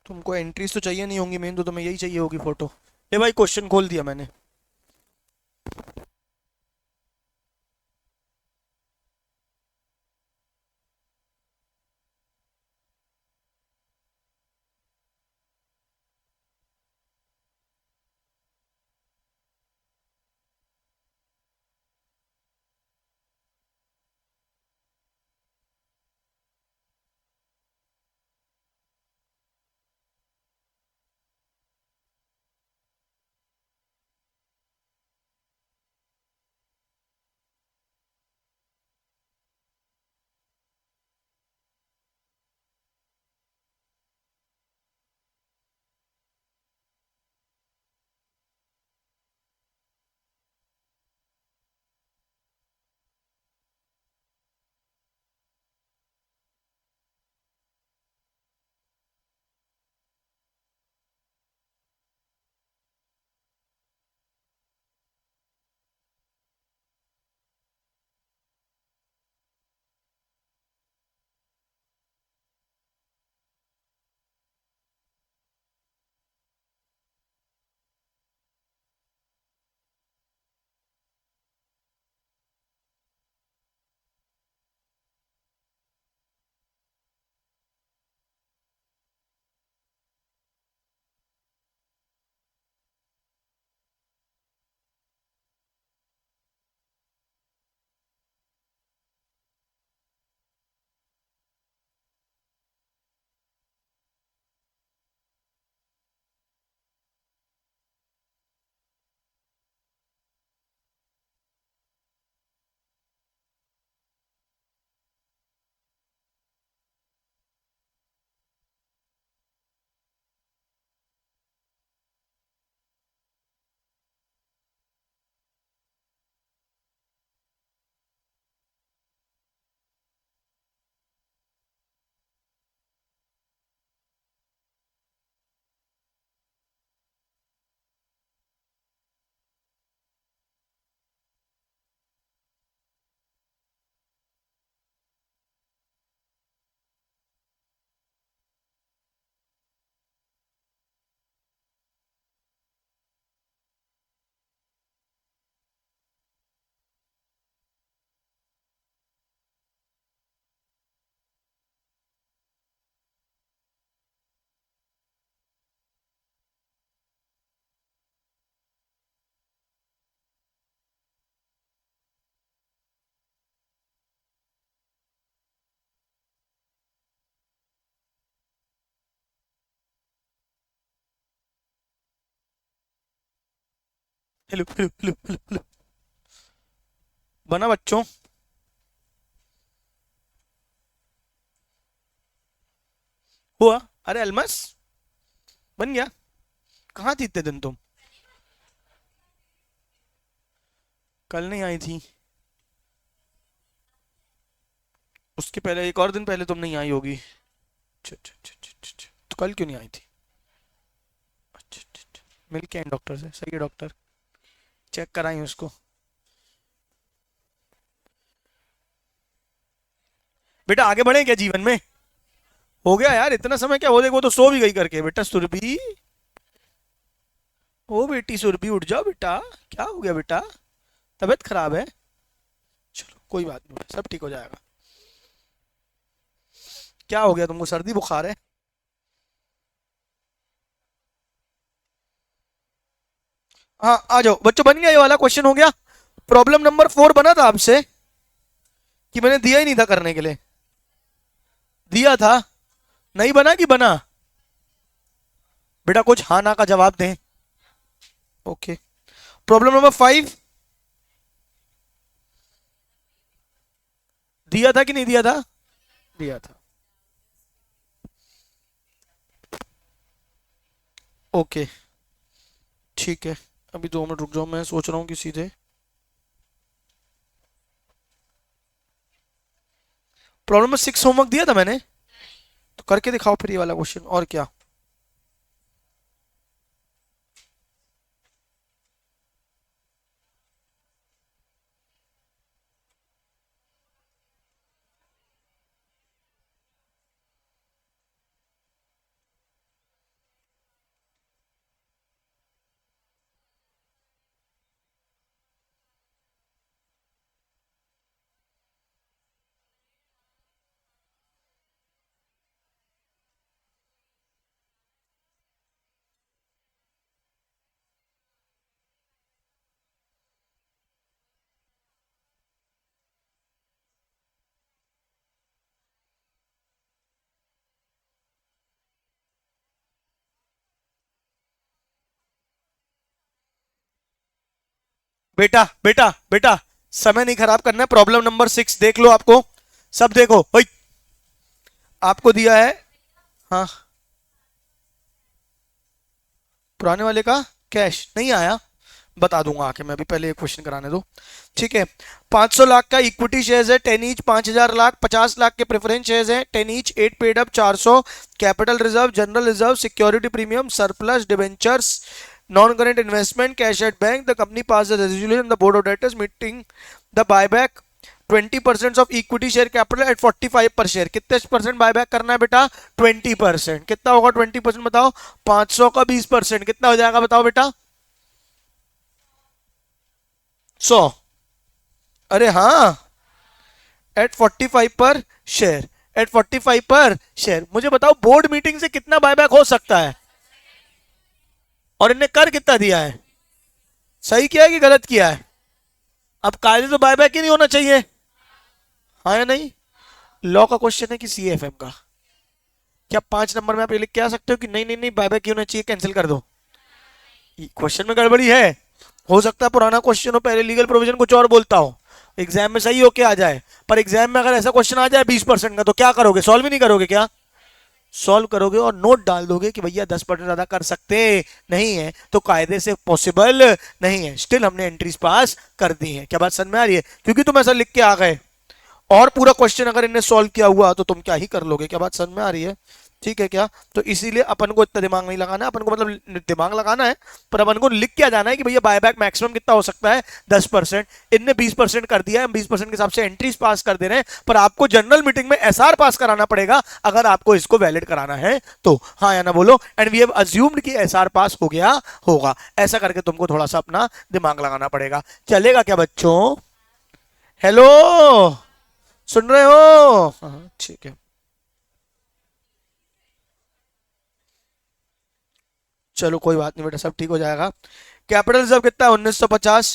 S1: तुमको एंट्रीज तो चाहिए नहीं होंगी, मेन तो तुम्हें यही चाहिए होगी, फोटो। ये भाई क्वेश्चन खोल दिया मैंने। Hello hello hello hello hello. बना बच्चों? हुआ? अरे अलमस, बन गया? कहाँ थी इतने दिन तुम? कल नहीं आई थी? उसके पहले एक और दिन पहले तुम नहीं आई होगी। अच्छा अच्छा अच्छा अच्छा अच्छा, अच्छा। तो कल क्यों नहीं आई थी? अच्छा अच्छा अच्छा। मिल के आए डॉक्टर से, सही है डॉक्टर, चेक कराई उसको। बेटा आगे बढ़े क्या जीवन में? हो गया यार, इतना समय क्या, हो देख वो तो सो भी गई करके। बेटा सुरभि, ओ बेटी सुरभि उठ जाओ बेटा। क्या हो गया बेटा? तबीयत खराब है? चलो कोई बात नहीं, सब ठीक हो जाएगा। क्या हो गया तुमको, सर्दी बुखार है? हाँ आ जाओ बच्चों, बन गया ये वाला क्वेश्चन, हो गया। प्रॉब्लम नंबर 4 बना था आपसे कि मैंने दिया ही नहीं था करने के लिए? दिया था? नहीं बना कि बना? बेटा कुछ हाँ ना का जवाब दें। ओके। Problem number 5। दिया था कि नहीं दिया था? दिया था। ओके ठीक है, अभी 2 मिनट रुक जाओ, मैं सोच रहा हूँ कि सीधे प्रॉब्लम में 6 होमवर्क दिया था मैंने, तो करके दिखाओ फिर ये वाला क्वेश्चन, और क्या। बेटा बेटा बेटा, समय नहीं खराब करना है। प्रॉब्लम नंबर 6 देख लो, आपको सब देखो। ओए, आपको दिया है। हाँ, पुराने वाले का कैश नहीं आया, बता दूंगा आके मैं, अभी पहले एक क्वेश्चन कराने दो। ठीक है, 500 लाख का इक्विटी शेयर्स है 10 ईच, 5000 लाख 50 लाख के प्रेफरेंस शेयर्स हैं 10 each, 8 paid up 400, capital reserve, general reserve, security premium, surplus, debentures, non current investment, cash at bank. The company pass the resolution the board of directors meeting the buyback 20% of equity share capital eight 45 पर share. कितने percent buyback करना है बेटा? 20%। कितना होगा 20% बताओ? 500 का 20%, कितना हो जाएगा बताओ बेटा? 100। अरे हाँ, एट 45 पर शेयर, एट 45 पर शेयर। मुझे बताओ बोर्ड मीटिंग से कितना बायबैक हो सकता है, और इन्हें कर कितना दिया है? सही किया है कि गलत किया है? अब कायदे तो बायबैक ही नहीं होना चाहिए, हाँ या नहीं? लॉ का क्वेश्चन है कि सीएफएम का? क्या 5 नंबर में आप ये लिख के आ सकते हो कि नहीं नहीं नहीं बायबैक ही होना चाहिए, कैंसिल कर दो? क्वेश्चन में गड़बड़ी है। हो सकता है पुराना क्वेश्चन हो, पहले लीगल प्रोविजन कुछ और बोलता हो, एग्जाम में सही होके आ जाए, पर एग्जाम में अगर ऐसा क्वेश्चन आ जाए 20% का, तो क्या करोगे? सॉल्व ही नहीं करोगे क्या? सॉल्व करोगे और नोट डाल दोगे कि भैया 10% ज्यादा कर सकते नहीं है, तो कायदे से पॉसिबल नहीं है। स्टिल हमने एंट्रीज पास कर दी है। क्या बात समझ में आ रही है? क्योंकि तुम ऐसा लिख के आ गए, और पूरा क्वेश्चन अगर इन्हें सॉल्व किया हुआ तो तुम क्या ही कर लोगे। क्या बात समझ में आ रही है? ठीक है क्या? तो इसीलिए अपन को इतना दिमाग नहीं लगाना है, अपन को मतलब दिमाग लगाना है, पर अपन को लिख के जाना है कि भैया बायबैक मैक्सिमम कितना हो सकता है? 10%। इनने 20% कर दिया है, हम 20% के हिसाब से एंट्रीज पास कर दे रहे हैं, पर आपको जनरल मीटिंग में एसआर पास कराना पड़ेगा अगर आपको इसको वैलिड कराना है तो। हाँ या ना बोलो? एंड वी हैव अज्यूम्ड कि एसआर पास हो गया होगा। ऐसा करके तुमको थोड़ा सा अपना दिमाग लगाना पड़ेगा। चलेगा क्या बच्चों? हेलो, सुन रहे हो? हाँ ठीक है, चलो कोई बात नहीं बेटा, सब ठीक हो जाएगा। कैपिटल रिजर्व कितना है? 1950।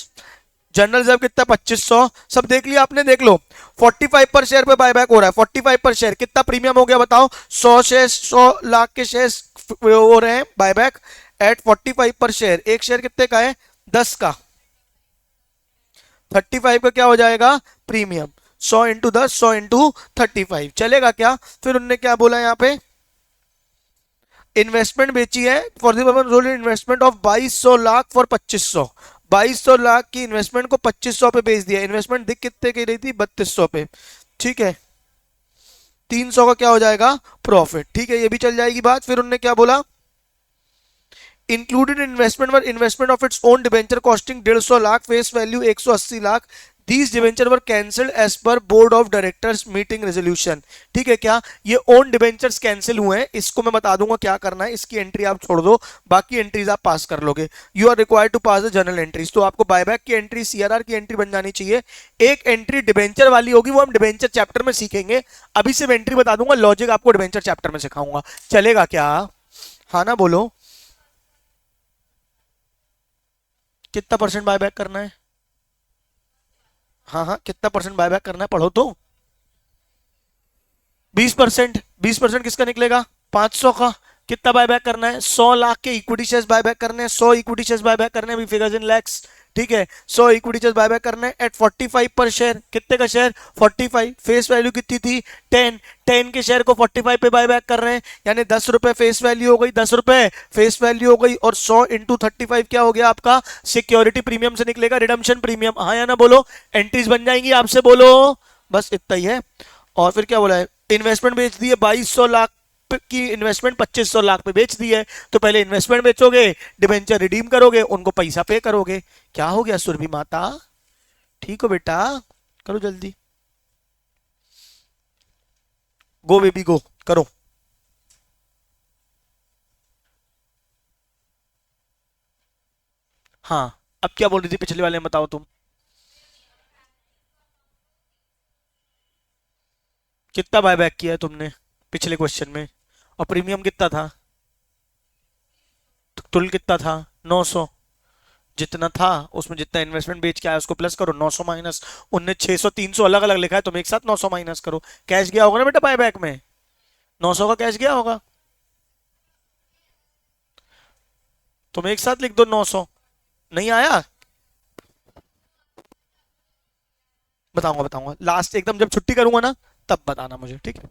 S1: जनरल रिजर्व कितना? 2500। सब देख लिया आपने? देख लो, 45 पर शेयर पे बायबैक हो रहा है। 45 पर शेयर कितना प्रीमियम हो गया बताओ? 100 शेयर, 100 लाख के शेयर हो रहे हैं बायबैक एट 45 पर शेयर। एक शेयर कितने का है? 10 का। 35 का क्या हो जाएगा? प्रीमियम। 100 into 10, 100 into 35। चलेगा क्या? फिर उनने क्या बोला यहाँ पे? इन्वेस्टमेंट बेची है for the investment of 2200 lakh for 2500। 2200 lakh की इन्वेस्टमेंट को 2500 पे बेच दिया। इन्वेस्टमेंट दिख कितने की रही थी? 3200 पे। ठीक है, 300 का क्या हो जाएगा? प्रॉफिट। ठीक है, ये भी चल जाएगी बात। फिर उन्होंने क्या बोला? Included investment were investment of its own debenture costing 150 lakh, face value 180 lakh. These debenture were cancelled as per board of directors meeting resolution. ठीक है क्या? ये ओन डिबेंचर्स कैंसिल हुए हैं, इसको मैं बता दूंगा क्या करना है। इसकी एंट्री आप छोड़ दो, बाकी एंट्रीज आप पास कर लोगे। You are required to pass the general entries. तो आपको बायबैक की एंट्री, सीआरआर की एंट्री बन जानी चाहिए। एक एंट्री डिबेंचर वाली होगी, वो हम डिबेंचर चैप्टर में सीखेंगे। अभी सिर्फ एंट्री बता दूंगा, लॉजिक आपको डिबेंचर चैप्टर में सिखाऊंगा। चलेगा क्या? हाँ ना बोलो? कितना परसेंट बायबैक करना है? हाँ हाँ, कितना परसेंट बायबैक करना है पढ़ो तो। 20%। 20% किसका निकलेगा? 500 का। कितना बायबैक करना है? 100 लाख के इक्विटी शेयर्स बायबैक करने हैं। 100 इक्विटी शेयर्स बायबैक करने हैं, फिगर्स इन लैक्स। ठीक है। सो इक्विटी जस्ट बाय बैक करना है एट 45 पर शेयर। कितने का शेयर? 45। फेस वैल्यू कितनी थी? 10। 10 के शेयर को 45 पे बाय बैक कर रहे हैं, यानी 10 रुपए फेस वैल्यू हो गई, 10 रुपए फेस वैल्यू हो गई, और 100 इंटू 35 क्या हो गया आपका? सिक्योरिटी प्रीमियम से निकलेगा रिडम्पशन प्रीमियम। हाँ या ना बोलो, एंट्रीज बन जाएंगी आपसे, बोलो। बस इतना ही है। और फिर क्या बोला है? इन्वेस्टमेंट बेच दी है 2200 लाख की इन्वेस्टमेंट 2500 लाख पे बेच दी है। तो पहले इन्वेस्टमेंट बेचोगे, डिबेंचर रिडीम करोगे, उनको पैसा पे करोगे। क्या हो गया सुरभि माता? ठीक हो बेटा? करो जल्दी, गो बेबी गो, करो। हाँ, अब क्या बोल रही थी पिछले वाले में, बताओ तुम। कितना बायबैक किया है तुमने पिछले क्वेश्चन में? और प्रीमियम कितना था? तो तुल कितना था? 900। जितना था उसमें जितना इन्वेस्टमेंट बेच के आया उसको प्लस करो, 900 माइनस। उनने 600 300 अलग अलग लिखा है, तुम एक साथ 900 माइनस करो। कैश गया होगा ना बेटा बायबैक में? 900 का कैश गया होगा। तुम एक साथ लिख दो 900। नहीं आया? बताऊंगा बताऊंगा, लास्ट एकदम जब छुट्टी करूंगा ना, तब बताना मुझे, ठीक है?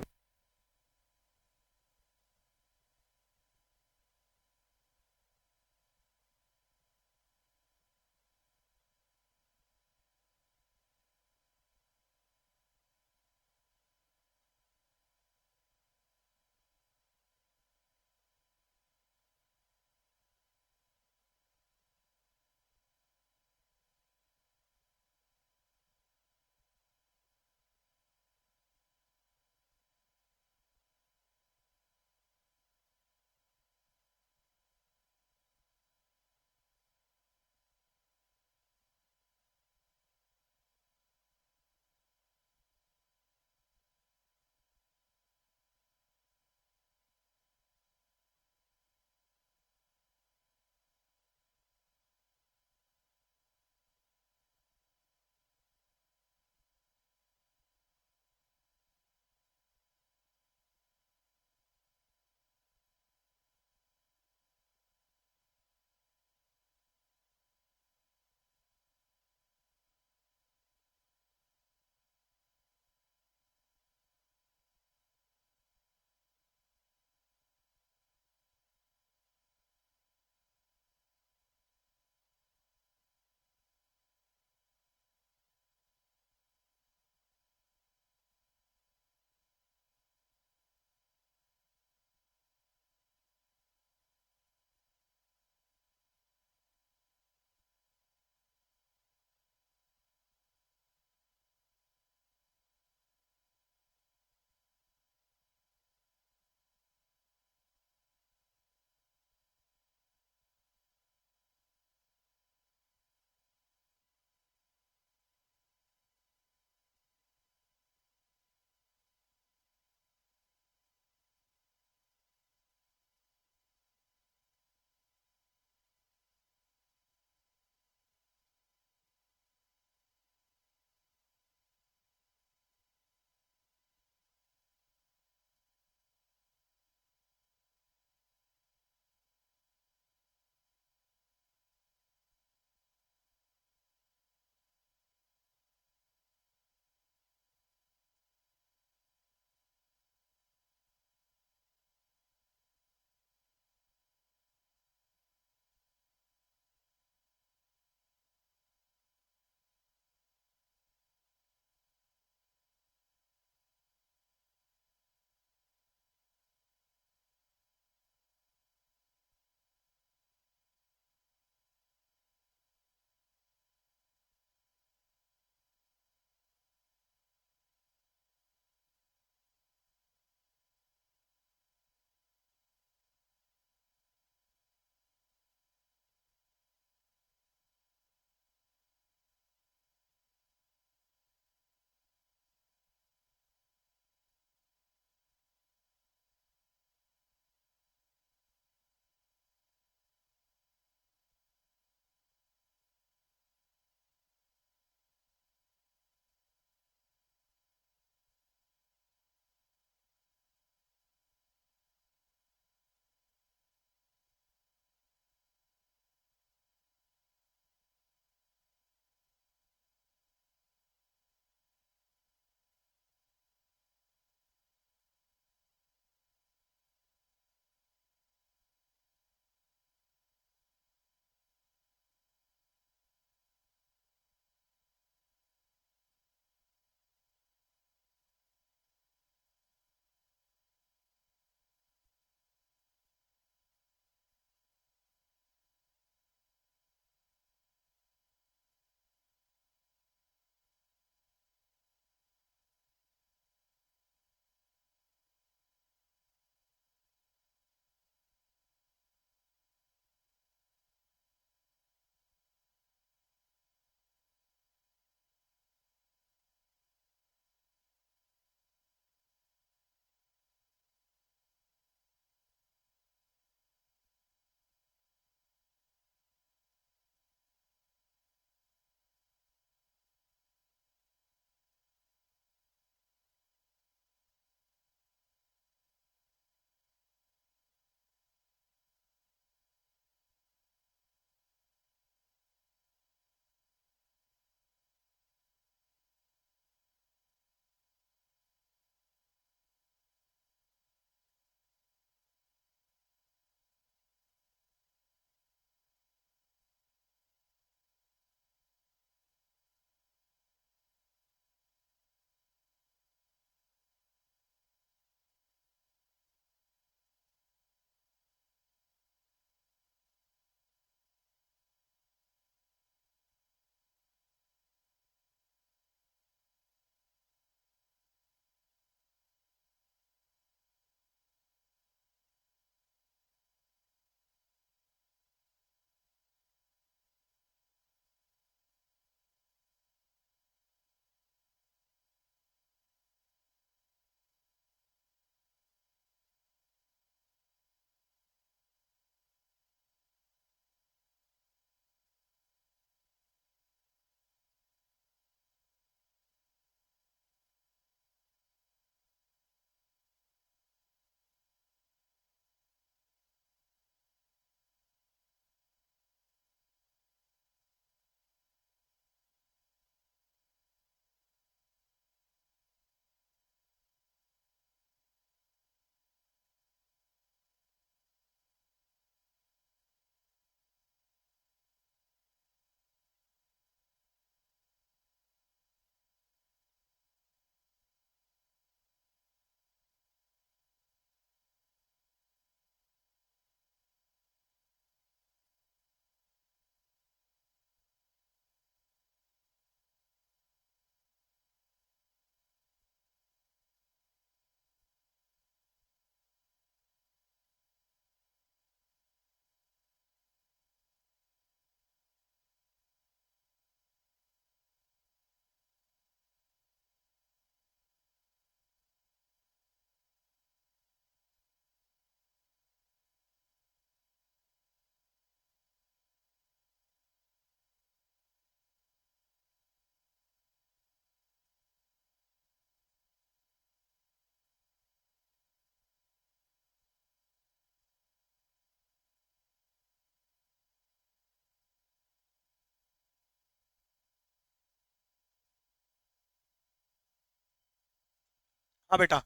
S1: हाँ बेटा,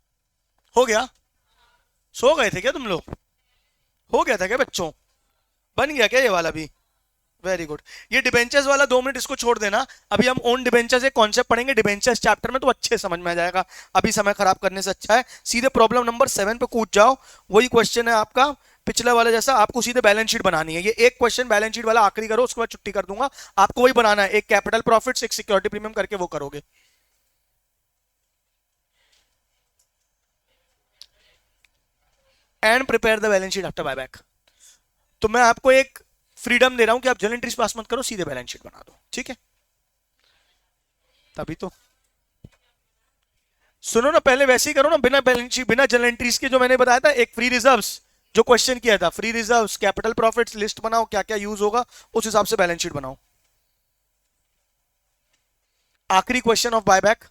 S1: हो गया? सो गए थे क्या तुम लोग? हो गया था क्या बच्चों? बन गया क्या ये वाला भी? Very good. ये डिबेंचर्स वाला 2 मिनट इसको छोड़ देना। अभी हम ओन डिबेंचर्स एक कॉन्सेप्ट पढ़ेंगे डिबेंचर्स चैप्टर में, तो अच्छे समझ में आ जाएगा। अभी समय खराब करने से अच्छा है सीधे प्रॉब्लम नंबर 7 पे कूद जाओ। वही क्वेश्चन है आपका पिछले वाले जैसा, आपको सीधे बैलेंस शीट बनानी है। ये एक क्वेश्चन बैलेंस शीट वाला आखिरी करो, उसके बाद छुट्टी कर दूंगा। आपको वही बनाना है, एक कैपिटल प्रॉफिट्स एक सिक्योरिटी प्रीमियम करके वो करोगे। And prepare the balance sheet after buyback. तो मैं आपको एक फ्रीडम दे रहा हूं कि आप जर्नल एंट्रीज पास मत करो, सीधे बैलेंस शीट बना दो, ठीक है? तभी तो। सुनो ना, पहले वैसे ही करो ना, बिना बैलेंस शीट बिना जर्नल एंट्रीज के। जो मैंने बताया था एक फ्री रिजर्व्स, जो क्वेश्चन किया था, free reserves capital profits list बनाओ, क्या क्या यूज होगा, उस हिसाब से बैलेंस शीट बनाओ। आखिरी क्वेश्चन ऑफ बायबैक।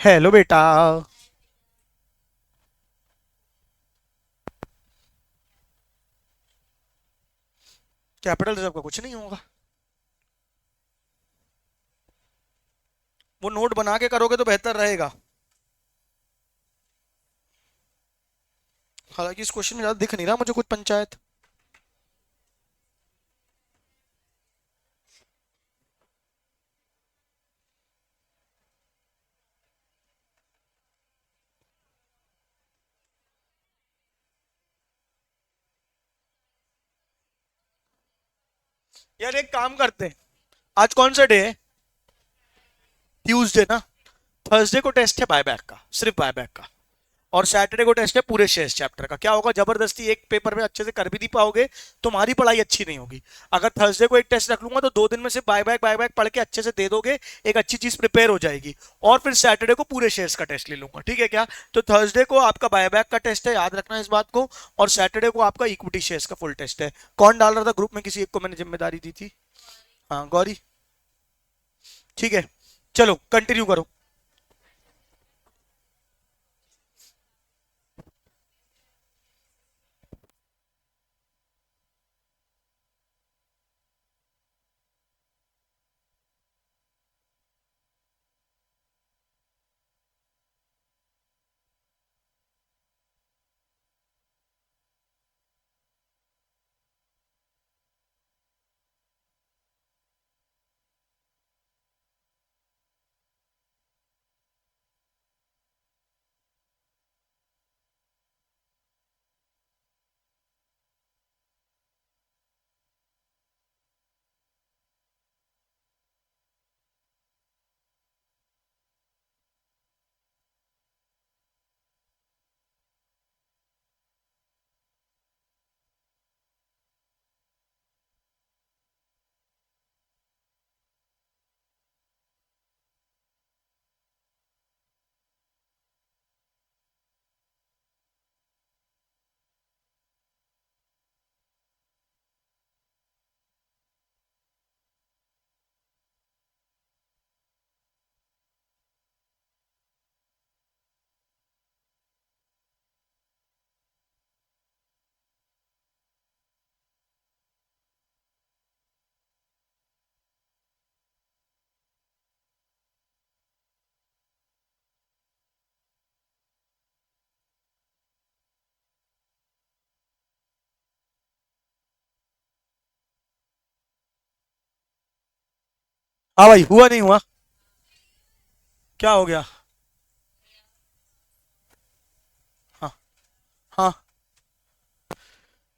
S1: हेलो बेटा। कैपिटल रिजर्व का कुछ नहीं होगा। वो नोट बना के करोगे तो बेहतर रहेगा। हालांकि इस क्वेश्चन में ज्यादा दिख नहीं रहा मुझे कुछ पंचायत। यार एक काम करते हैं, आज कौन सा डे है? ट्यूसडे ना? थर्सडे को टेस्ट है बायबैक का, सिर्फ बायबैक का, और सैटरडे को टेस्ट है पूरे शेयर्स चैप्टर का। क्या होगा, जबरदस्ती एक पेपर में अच्छे से कर भी नहीं पाओगे, तुम्हारी पढ़ाई अच्छी नहीं होगी। अगर थर्सडे को एक टेस्ट रख लूंगा तो 2 दिन में से बाय बैक पढ़ के अच्छे से दे दोगे, एक अच्छी चीज प्रिपेयर हो जाएगी, और फिर सैटरडे को पूरे शेयर्स का टेस्ट ले लूंगा, ठीक है क्या? तो थर्सडे को आपका बायबैक का टेस्ट है, याद रखना इस बात को, और सैटरडे को आपका इक्विटी शेयर्स का फुल टेस्ट है। कौन डाल रहा था ग्रुप में, किसी एक को मैंने जिम्मेदारी दी थी, हाँ गौरी, ठीक है। चलो कंटिन्यू करो। हाँ भाई, हुआ नहीं हुआ? क्या हो गया? हाँ हाँ,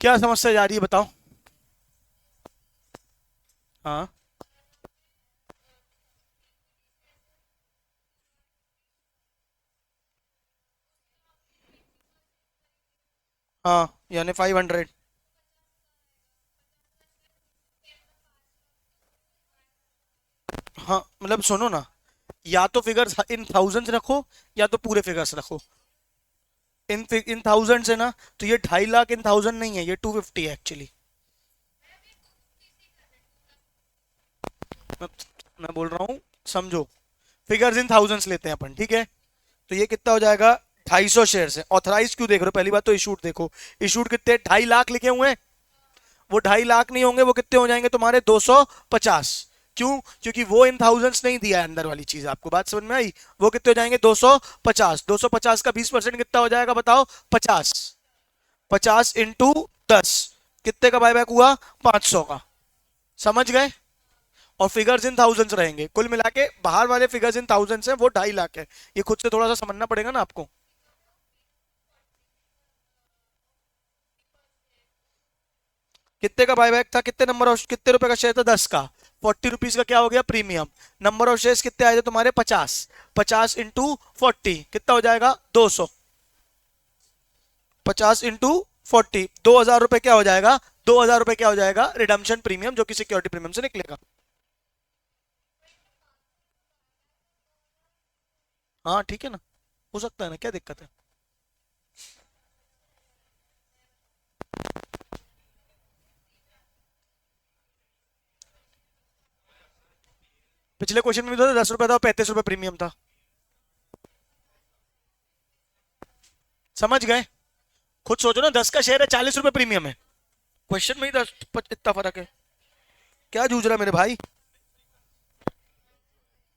S1: क्या समस्या जा रही है बताओ। हाँ हाँ, यानी 500। हाँ मतलब सुनो ना, या तो फिगर्स इन थाउजेंड्स रखो, या तो पूरे फिगर्स रखो। इन थाउजेंड्स है ना, तो ये 2.5 लाख इन थाउजेंड नहीं है, ये 250 है एक्चुअली। मैं, मैं बोल रहा हूँ, समझो, फिगर्स इन थाउजेंड्स लेते हैं अपन, ठीक है? तो ये कितना हो जाएगा, 250 शेयर है। ऑथराइज क्यों देख रहे हो, पहली बात तो इशूड देखो, इशूड कितने, 2.5 लाख लिखे हुए हैं। वो 2.5 लाख नहीं होंगे, वो कितने हो जाएंगे तुम्हारे, 250। क्यों? क्योंकि वो इन थाउजेंड्स नहीं दिया है अंदर वाली चीज, आपको बात समझ में आई? वो कितने हो जाएंगे, 250। 250 का 20% कितना हो जाएगा बताओ, 50। 50 × 10, कितने का बायबैक हुआ, 500 का। समझ गए? और फिगर्स इन थाउजेंड्स रहेंगे, कुल मिला के बाहर वाले फिगर्स इन थाउजेंड्स है, वो 2.5 लाख है। ये खुद से थोड़ा सा समझना पड़ेगा ना आपको। कितने का बायबैक था, कितने नंबर ऑफ, कितने रुपए का शेयर था, 10 का। 40 रुपीज का क्या हो गया, प्रीमियम। नंबर ऑफ शेयर्स कितने आए थे तुम्हारे, 50। 50 × 40 कितना हो जाएगा, 200। 50 × 40, 2,000 रुपए क्या हो जाएगा, 2,000 रुपए क्या हो जाएगा, रिडम्पशन प्रीमियम, जो कि सिक्योरिटी प्रीमियम से निकलेगा। हाँ ठीक है ना, हो सकता है ना, क्या दिक्कत है? पिछले क्वेश्चन में भी तो 10 रुपए था, 35 रुपए प्रीमियम था। समझ गए? खुद सोचो ना, 10 का शेयर है, 40 रुपए प्रीमियम है। क्वेश्चन में ही इतना फर्क है। क्या जूझ रहा है मेरे भाई?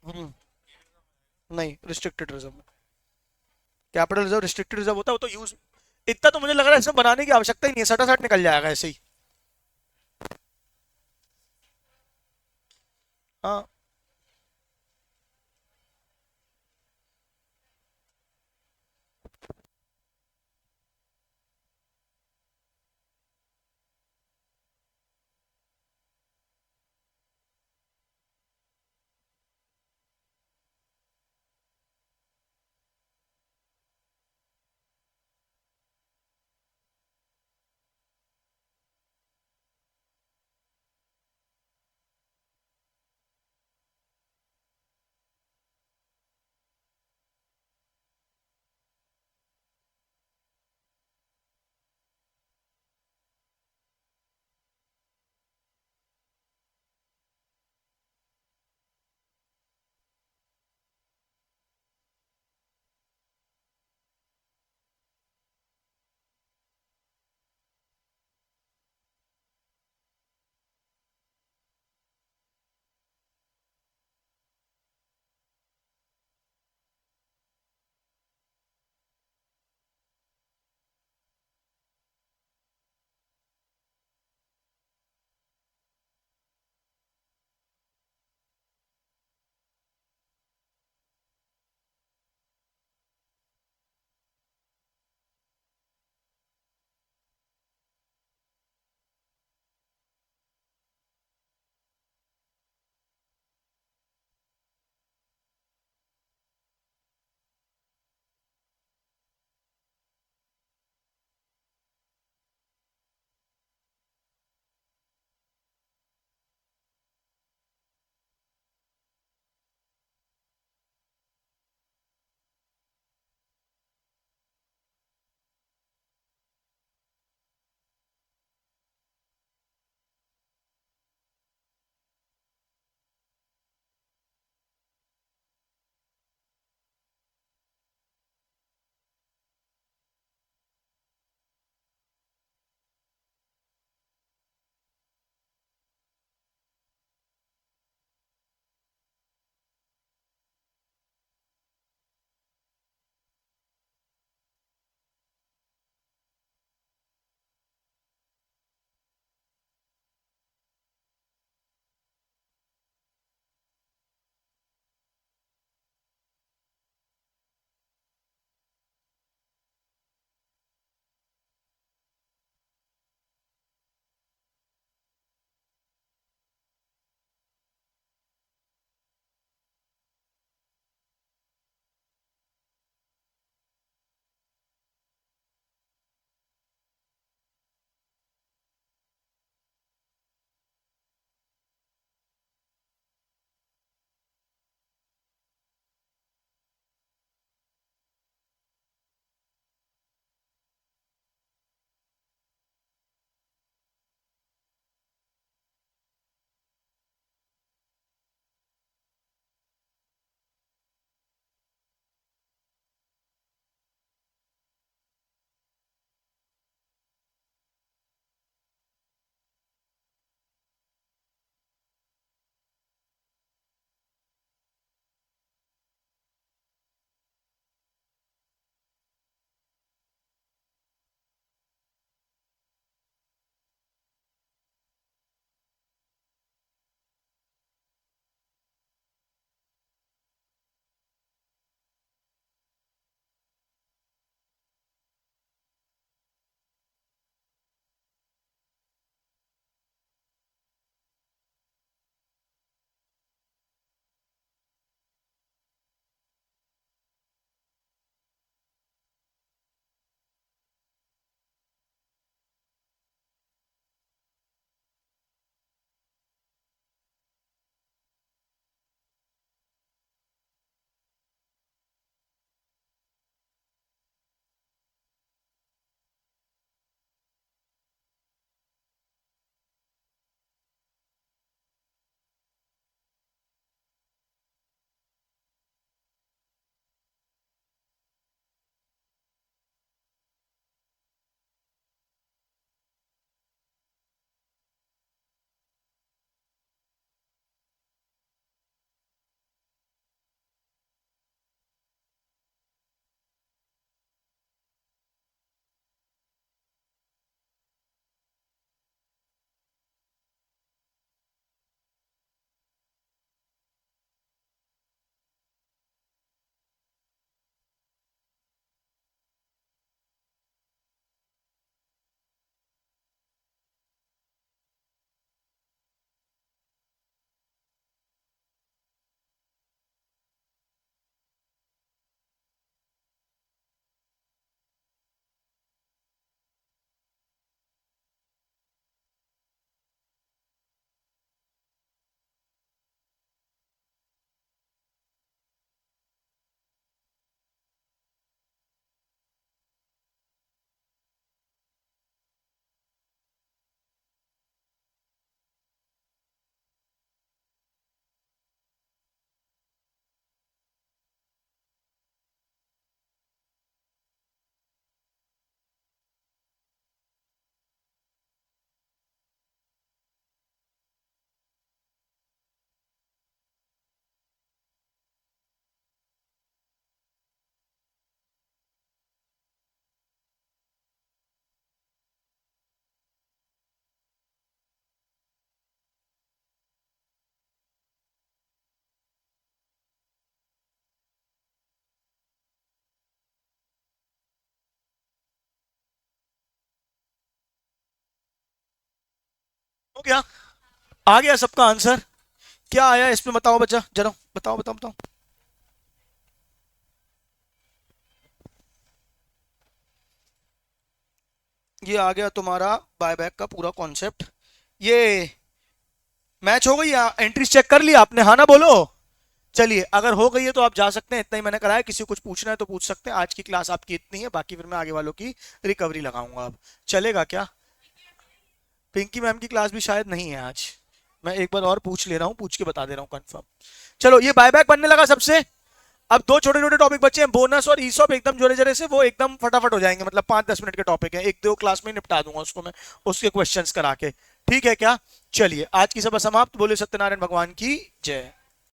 S1: हम्म, नहीं, रिस्ट्रिक्टेड रिजर्व में। कैपिटल रिजर्व रिस्ट्रिक्टेड रिजर्व होता है, वो तो यूज, इतना तो मुझे लग रहा है इसमें बनाने की आवश्यकता ही नहीं है, सटा सट निकल जाएगा ऐसे ही। हाँ हो गया? आ गया सबका आंसर? क्या आया इसमें बताओ बच्चा, जरा बताओ बताओ बताओ। ये आ गया तुम्हारा बायबैक का पूरा कॉन्सेप्ट। ये मैच हो गई या एंट्रीज चेक कर लिया आपने, हाँ ना बोलो? चलिए अगर हो गई है तो आप जा सकते हैं, इतना ही मैंने कराया। किसी को कुछ पूछना है तो पूछ सकते हैं। आज की क्लास आपकी इतनी है, बाकी फिर मैं आगे वालों की रिकवरी लगाऊंगा। अब चलेगा क्या? पिंकी मैम की क्लास भी शायद नहीं है आज। मैं एक बार और पूछ ले रहा हूँ, पूछ के बता दे रहा हूँ कंफर्म। चलो ये बायबैक बनने लगा सबसे। अब दो छोटे छोटे टॉपिक बचे हैं, बोनस और ईसॉप, एकदम जोरे जोरे से, वो एकदम फटाफट हो जाएंगे, मतलब 5-10 मिनट के टॉपिक है, एक दो क्लास में निपटा दूंगा उसको मैं, उसके क्वेश्चंस करा के। ठीक है क्या? चलिए आज की सभा समाप्त। बोले सत्यनारायण भगवान की जय।